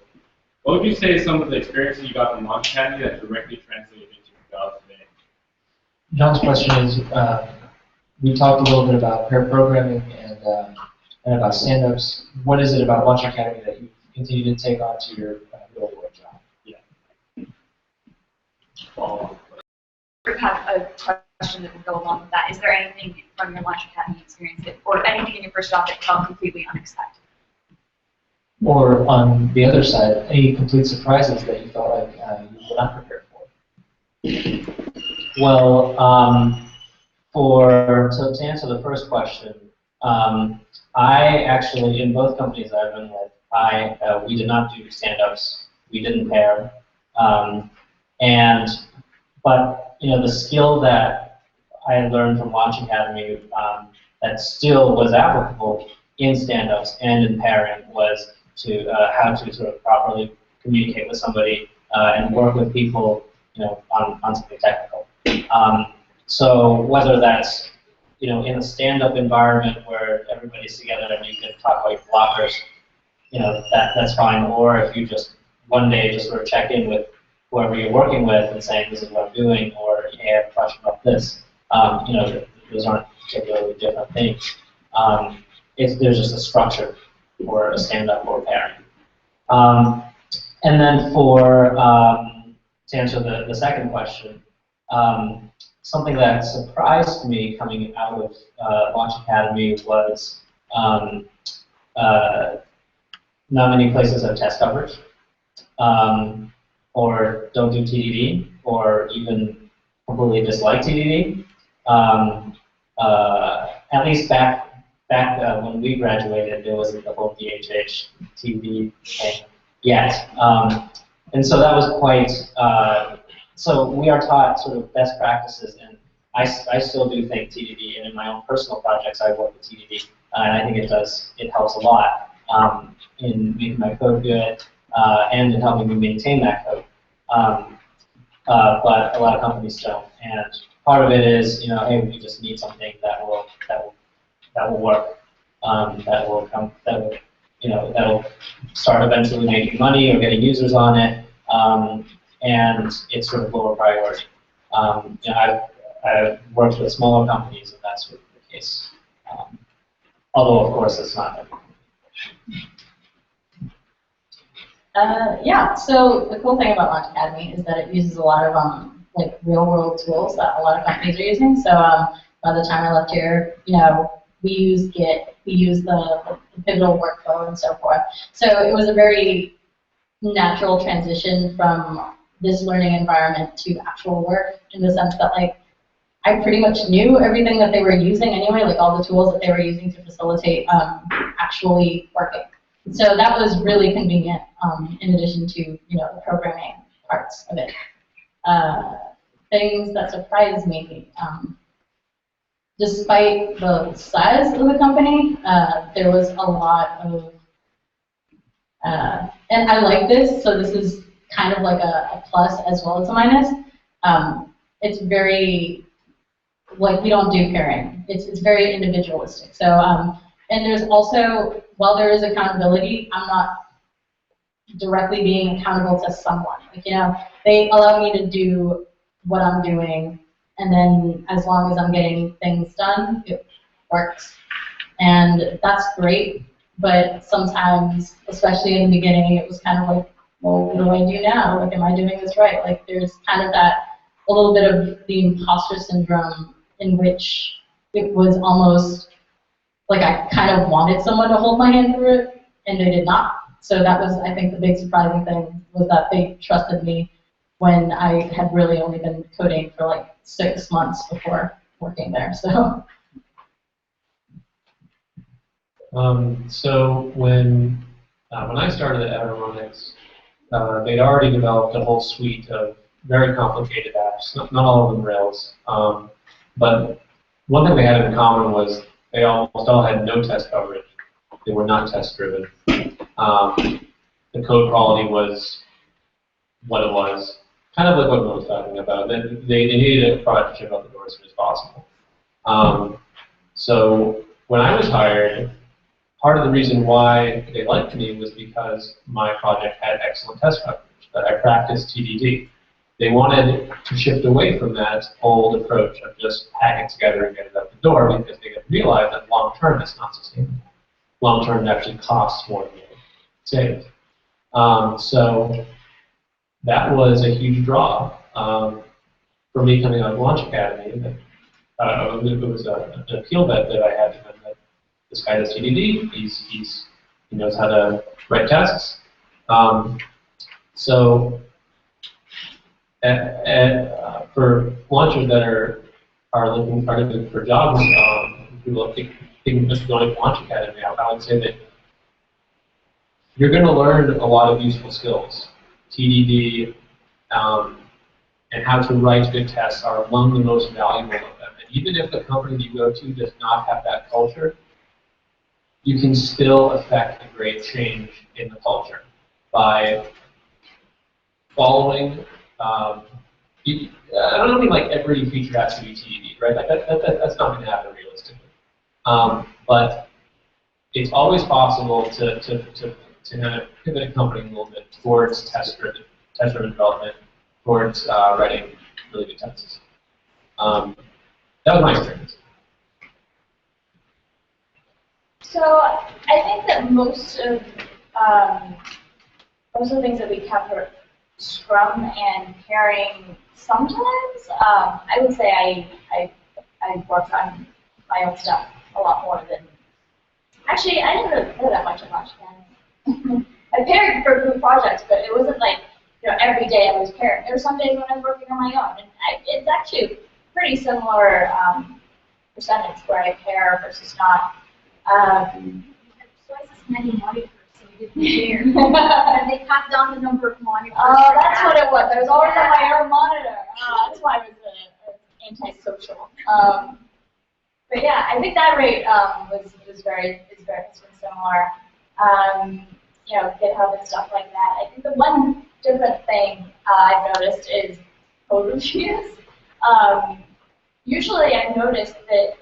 what would you say is some of the experiences you got from Launch Academy that directly translated into your job today? John's question is, we talked a little bit about pair programming and about stand-ups. What is it about Launch Academy that you continue to take on to your real-world job? Yeah. I have a question that would go along with that. Is there anything from your Launch Academy experience or anything in your first job that felt completely unexpected? Or on the other side, any complete surprises that you felt like you were not prepared for? Well, to answer the first question, I actually, in both companies I've been with, we did not do stand-ups. We didn't pair. But you know, the skill that I learned from Launch Academy that still was applicable in stand-ups and in pairing was to how to sort of properly communicate with somebody and work with people, you know, on something technical. So whether that's, you know, in a stand-up environment where everybody's together and you can talk about your blockers, you know, that's fine. Or if you just one day just sort of check in with whoever you're working with and saying, this is what I'm doing, or hey, I have a question about this, you know, those aren't particularly different things. There's just a structure for a stand-up or pairing. And then to answer the second question, something that surprised me coming out of Launch Academy was not many places have test coverage, or don't do TDD, or even completely dislike TDD. At least back when we graduated, there wasn't the whole DHH TDD thing yet. And so that was quite, so we are taught sort of best practices, and I still do think TDD, and in my own personal projects I work with TDD, and I think it helps a lot in making my code good and in helping me maintain that code. But a lot of companies don't, and part of it is, hey, we just need something that will work, that'll start eventually making money or getting users on it, and it's sort of lower priority. I've worked with smaller companies, and that's sort of the case. Although, of course, it's not every company. Yeah, so the cool thing about Launch Academy is that it uses a lot of like real-world tools that a lot of companies are using. So by the time I left here, we use Git, we use the pivotal workflow and so forth. So it was a very natural transition from this learning environment to actual work, in the sense that like I pretty much knew everything that they were using anyway, like all the tools that they were using to facilitate actually working. So that was really convenient, in addition to the programming parts of it. Things that surprised me, despite the size of the company, there was a lot of, and I like this, so this is kind of like a plus as well as a minus. It's very, like, we don't do pairing. It's very individualistic. So, and there's also, while there is accountability, I'm not directly being accountable to someone. Like, they allow me to do what I'm doing, and then as long as I'm getting things done, it works. And that's great, but sometimes, especially in the beginning, it was kind of like, well, what do I do now? Like, am I doing this right? Like, there's kind of that, a little bit of the imposter syndrome, in which it was almost like I kind of wanted someone to hold my hand through it, and they did not. So that was, I think, the big surprising thing, was that they trusted me when I had really only been coding for like 6 months before working there. So. So when I started at Aeronautics, they'd already developed a whole suite of very complicated apps, not all of them Rails. But one thing they had in common was they almost all had no test coverage. They were not test driven. The code quality was what it was, kind of like what Mo was talking about. They needed a product to ship out the door as soon as possible. So when I was hired, part of the reason why they liked me was because my project had excellent test coverage, that I practiced TDD. They wanted to shift away from that old approach of just pack it together and get it out the door, because they had realized that long term it's not sustainable. Long term it actually costs more than you save. So that was a huge draw for me coming out of Launch Academy. It was an appeal that I had to them, that this guy does TDD, he knows how to write tests. So for launchers that are looking for jobs, people thinking just going to Launch Academy, I would say that you're going to learn a lot of useful skills. TDD and how to write good tests are among the most valuable of them. And even if the company you go to does not have that culture, you can still affect a great change in the culture by following. I don't mean like every feature has to be TDD, right? Like that's not going to happen realistically. But it's always possible to kind of pivot a company a little bit towards test-driven development, towards writing really good tests. That was my experience. So I think that most of the things that we cover, Scrum and pairing, sometimes I would say I work on my own stuff a lot more than. Actually, I didn't really know that much about Scrum. I paired for group projects, but it wasn't like every day I was pairing. There were some days when I was working on my own, and it's actually pretty similar percentage where I pair versus not. Twice as many monitors, so you didn't share. And they cut down the number of monitors. Oh, that's what it was. I was always on my own monitor. That's why I was antisocial. But yeah, I think that rate is very similar. GitHub and stuff like that. I think the one different thing I've noticed is code reviews. usually I've noticed that,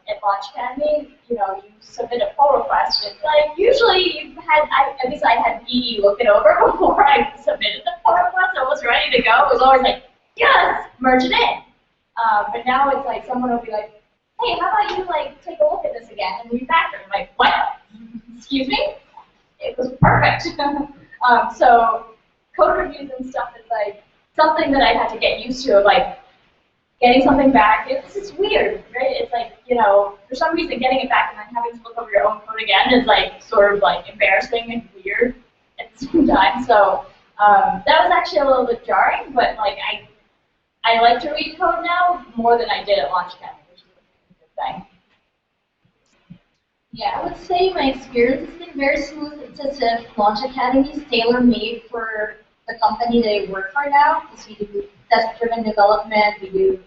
at Launch Academy, you submit a pull request. It's like, usually you've had, at least I had Edie look it over before I submitted the pull request. I was ready to go. It was always like, yes, merge it in. But now it's like, someone will be like, hey, how about you take a look at this again and refactor? I'm like, what? Excuse me? It was perfect. So code reviews and stuff is like something that I had to get used to, getting something back. It's weird, right? It's like, for some reason getting it back and then having to look over your own code again is sort of embarrassing and weird at the same time. So that was actually a little bit jarring, but I like to read code now more than I did at Launch Academy, which is a good thing. Yeah, I would say my experience has been very smooth. It's as if Launch Academy is tailor-made for the company that I work for now, because we do test-driven development, we do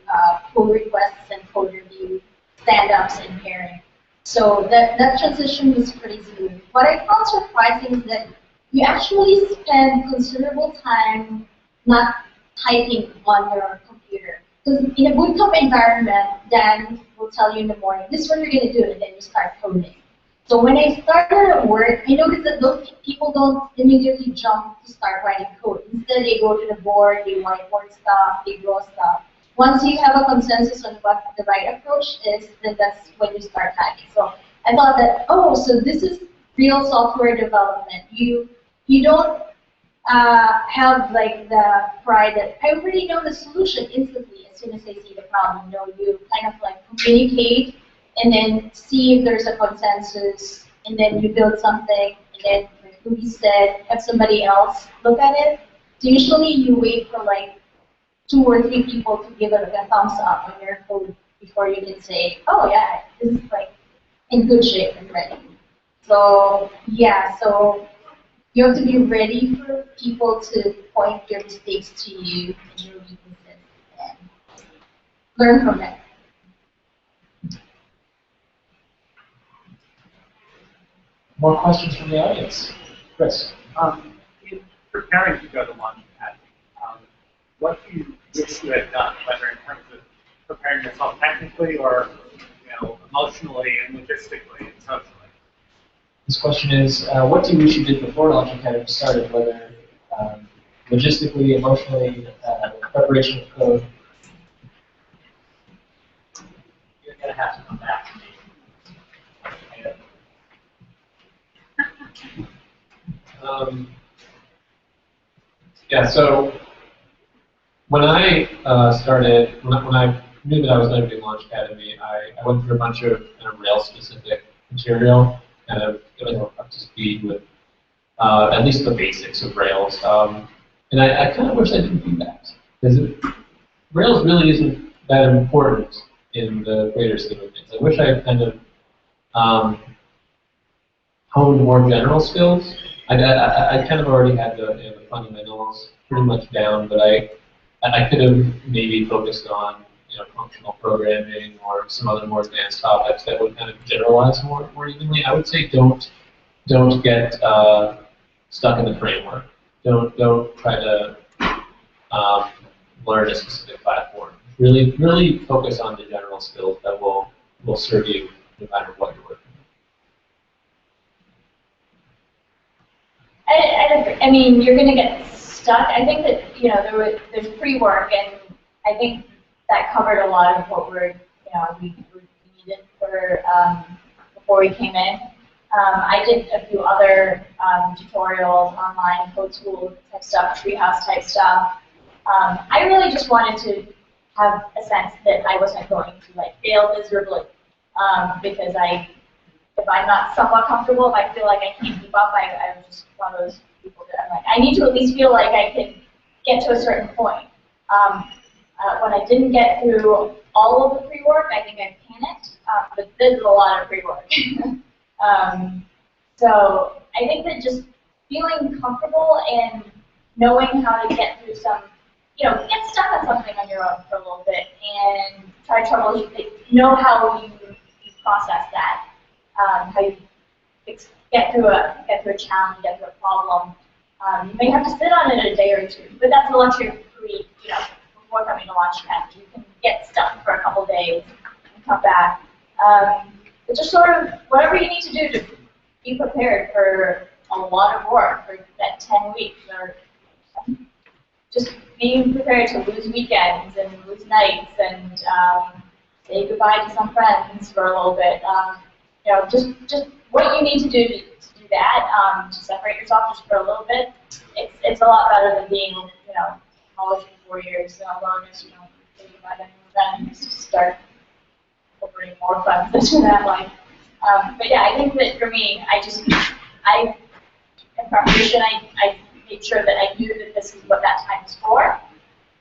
pull requests and code review, stand-ups and pairing. So that transition was pretty smooth. What I found surprising is that you actually spend considerable time not typing on your computer. Because in a bootcamp environment, Dan will tell you in the morning, this is what you're going to do, and then you start coding. So when I started at work, I noticed that those people don't immediately jump to start writing code. Instead, they go to the board, they whiteboard stuff, they draw stuff. Once you have a consensus on what the right approach is, then that's when you start typing. So I thought that, oh, so this is real software development. You don't have the pride that I already know the solution instantly as soon as I see the problem. You kind of communicate and then see if there's a consensus, and then you build something, and then, like Ruby said, have somebody else look at it. So usually you wait for 2 or 3 people to give it a thumbs up on your code before you can say, oh yeah, this is in good shape and ready. So yeah, so you have to be ready for people to point your mistakes to you and your weaknesses and learn from them. More questions from the audience? Chris. In preparing to go to Launch Academy, what do you wish you had done, whether in terms of preparing yourself technically or emotionally and logistically and socially? This question is, what do you wish you did before Launch Academy started, whether logistically, emotionally, preparation of code? You're going to have to come back to me. Yeah, so when I started, when I knew that I was going to do Launch Academy, I went through a bunch of kind of Rails-specific material, kind of getting up to speed with at least the basics of Rails. And I kind of wish I didn't do that, because Rails really isn't that important in the greater scheme of things. I wish I had kind of honed more general skills. I kind of already had the fundamentals pretty much down, but I could have maybe focused on functional programming or some other more advanced topics that would kind of generalize more evenly. I would say don't get stuck in the framework. Don't try to learn a specific platform. Really focus on the general skills that will serve you no matter what you're working I mean, you're going to get stuck. I think that there's pre-work, and I think that covered a lot of what we needed for before we came in. I did a few other tutorials, online code school type stuff, treehouse type stuff. I really just wanted to have a sense that I wasn't going to fail miserably, because if I'm not somewhat comfortable, if I feel like I can't keep up, I'm just one of those people that I'm I need to at least feel like I can get to a certain point. When I didn't get through all of the pre-work, I think I panicked, but this is a lot of pre-work. So I think that just feeling comfortable and knowing how to get through some, get stuck on something on your own for a little bit and try to troubleshoot it, know how you process that. How you get through a challenge, get through a problem. You may have to sit on it a day or two, but that's a luxury before coming to Launch Academy. You can get stuck for a couple days and come back. But just sort of whatever you need to do to be prepared for a lot of work for that 10 weeks, or just being prepared to lose weekends and lose nights and say goodbye to some friends for a little bit. You know, just what you need to do to do that, to separate yourself just for a little bit. It's a lot better than being, you know, college for 4 years alone. You know, say goodbye to friends, to start incorporating more friends into that life. But yeah, I think that for me, in preparation, I made sure that I knew that this is what that time is for,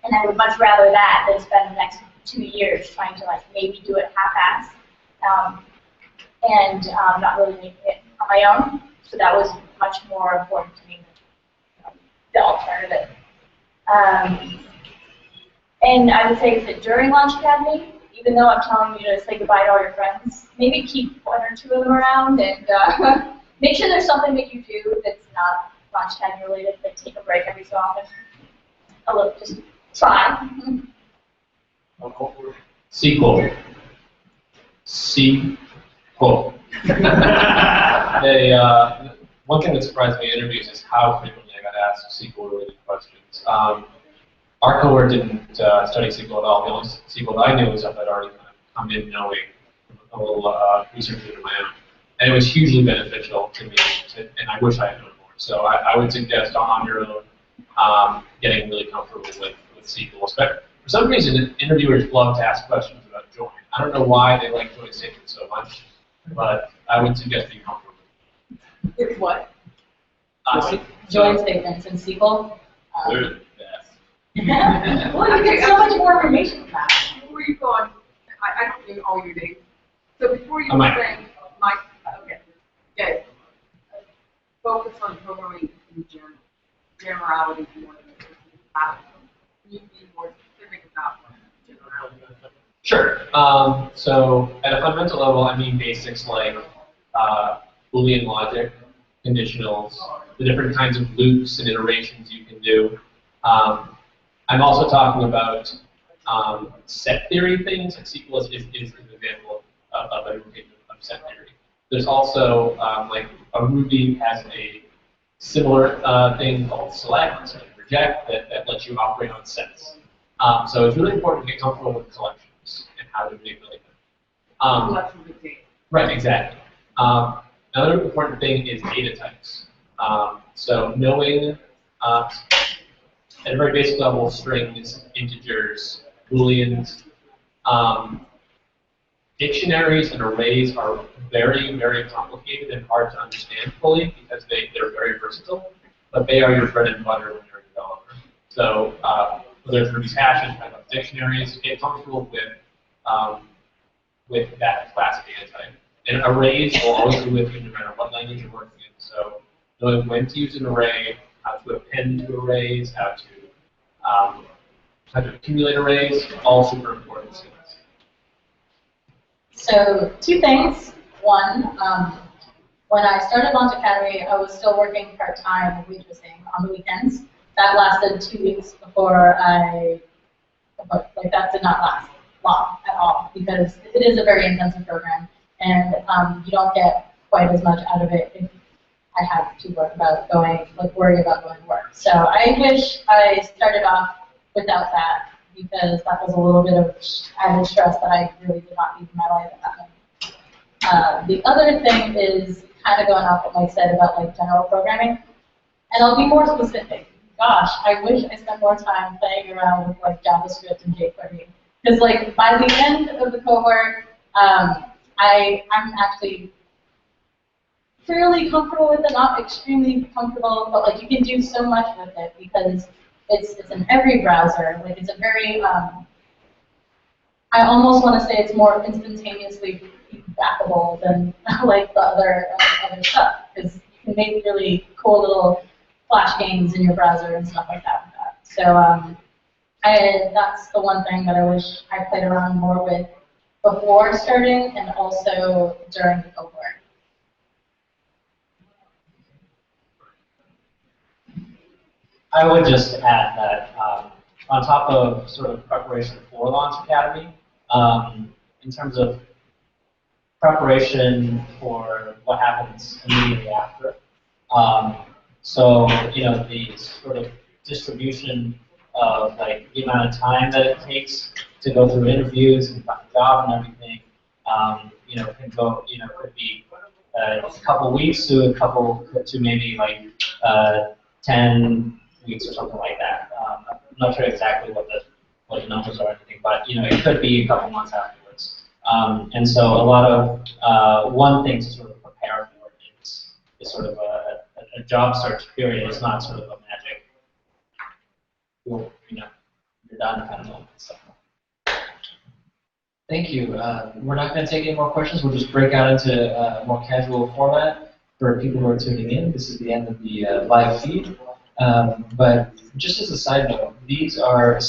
and I would much rather that than spend the next 2 years trying to like maybe do it half-assed and not really making it on my own. So that was much more important to me than the alternative. And I would say that during Launch Academy, even though I'm telling you to say goodbye to all your friends, maybe keep 1 or 2 of them around and make sure there's something that you do that's not Launch Academy related, but take a break every so often. A little, just try. Sequel. Sequel. One thing that surprised me in interviews is how frequently I got asked SQL-related questions. Our cohort didn't study SQL at all. The only SQL that I knew was stuff I'd already kind of come in knowing, a little research into my own. And it was hugely beneficial to me, and I wish I had known more. So I would suggest on your own getting really comfortable with SQL. For some reason, interviewers love to ask questions about join. I don't know why they like join statements so much, but I would suggest being comfortable. With what? Uh, Join statements in SQL. They're the best. Well, you get so much more information from that. Before you go on, I don't know all your names. So before you Mike. say, Mike, okay, good. Focus on programming in general. Generality more than you be more specific about generality. Sure. So at a fundamental level, I mean basics like Boolean logic, conditionals, the different kinds of loops and iterations you can do. I'm also talking about set theory things. Like SQL is an example of a set theory. There's also like a Ruby has a similar thing called select and reject that lets you operate on sets. So it's really important to get comfortable with collections and how to manipulate them. Right, exactly. Another important thing is data types. So knowing at a very basic level, strings, integers, booleans, dictionaries and arrays are very, very complicated and hard to understand fully because they're very versatile, but they are your bread and butter when you're a developer. So whether it's Ruby's hashes, Python dictionaries, get comfortable with that class data type. And arrays will always be with you no matter what language you're working in. So knowing when to use an array, how to append to arrays, how to accumulate arrays, all super important skills. So 2 things. One, when I started Launch Academy, I was still working part-time waitressing on the weekends. That lasted 2 weeks before that did not last long at all because it is a very intensive program and you don't get quite as much out of it if I have to worry about going to work. So I wish I started off without that because that was a little bit of added stress that I really did not need in my life at that moment. The other thing is kind of going off what Mike said about like general programming, and I'll be more specific. Gosh, I wish I spent more time playing around with like JavaScript and jQuery because like by the end of the cohort, I'm actually fairly comfortable with it, not extremely comfortable, but like you can do so much with it because it's in every browser. Like it's a very, I almost want to say it's more instantaneously feedbackable than like the other stuff because you can make really cool little flash games in your browser and stuff like that with that. So that's the one thing that I wish I played around more with before starting and also during the cohort. I would just add that on top of sort of preparation for before Launch Academy in terms of preparation for what happens immediately after. So, you know, the sort of distribution of like the amount of time that it takes to go through interviews and find a job and everything, you know, can go, you know, could be a couple weeks to maybe like 10 weeks or something like that. I'm not sure exactly what the numbers are or anything, but you know, it could be a couple months afterwards. And so a lot of one thing to sort of prepare for is sort of a job search period. It's not sort of a magic, you know, you're done kind of moment. So. Thank you. We're not going to take any more questions. We'll just break out into a more casual format for people who are tuning in. This is the end of the live feed. But just as a side note, these are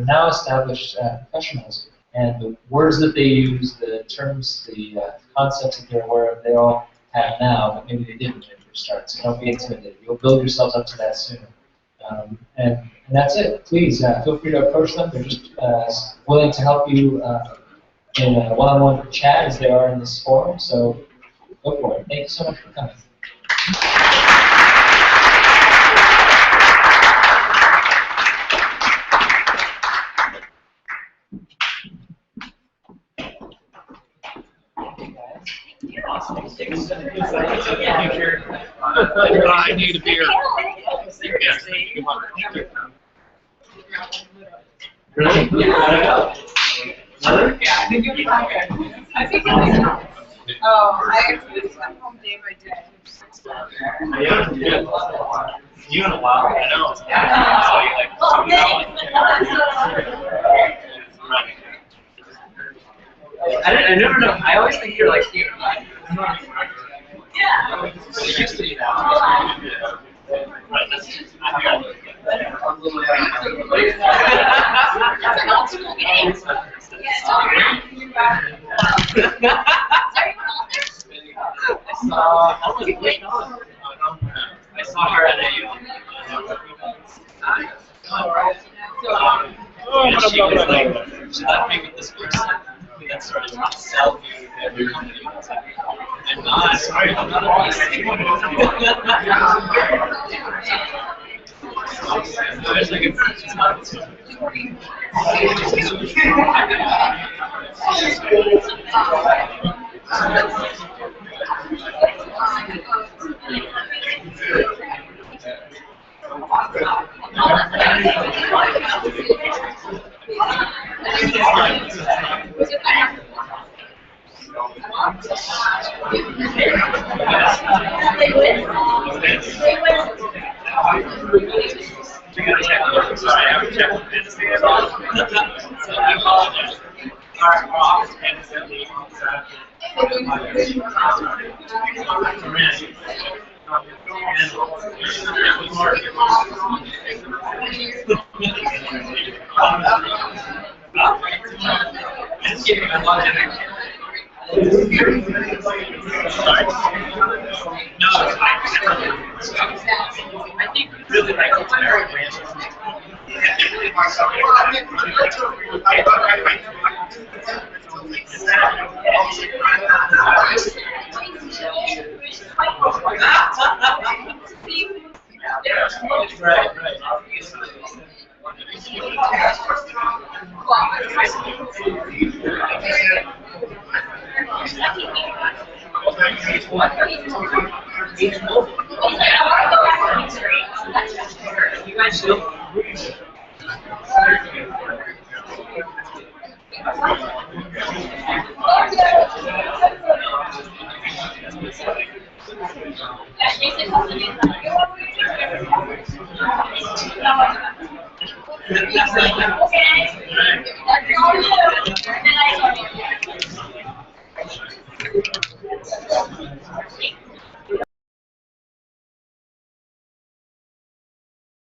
now established professionals, and the words that they use, the terms, the concepts that they're aware of, they all have now, but maybe they didn't when they first started. So don't be intimidated. You'll build yourselves up to that soon. And that's it. Please feel free to approach them. They're just willing to help you in a one-on-one chat as they are in this forum. So go for it. Thank you so much for coming. I need a beer. Home day by day. You in a while, I know. I never know. I always think you're like here. Yeah. It used to be that. Right, that's just, I'm literally I saw her at a and she was like, she left me with this person who then started to sell me every company. I was like, I'm not, sorry, I'm not a boss. I was like, it's not this one. Sorry, I have to check with this. So I apologize. Our office manager just kidding, I love it. No, I think really like it's very random. Right. You guys still? Okay.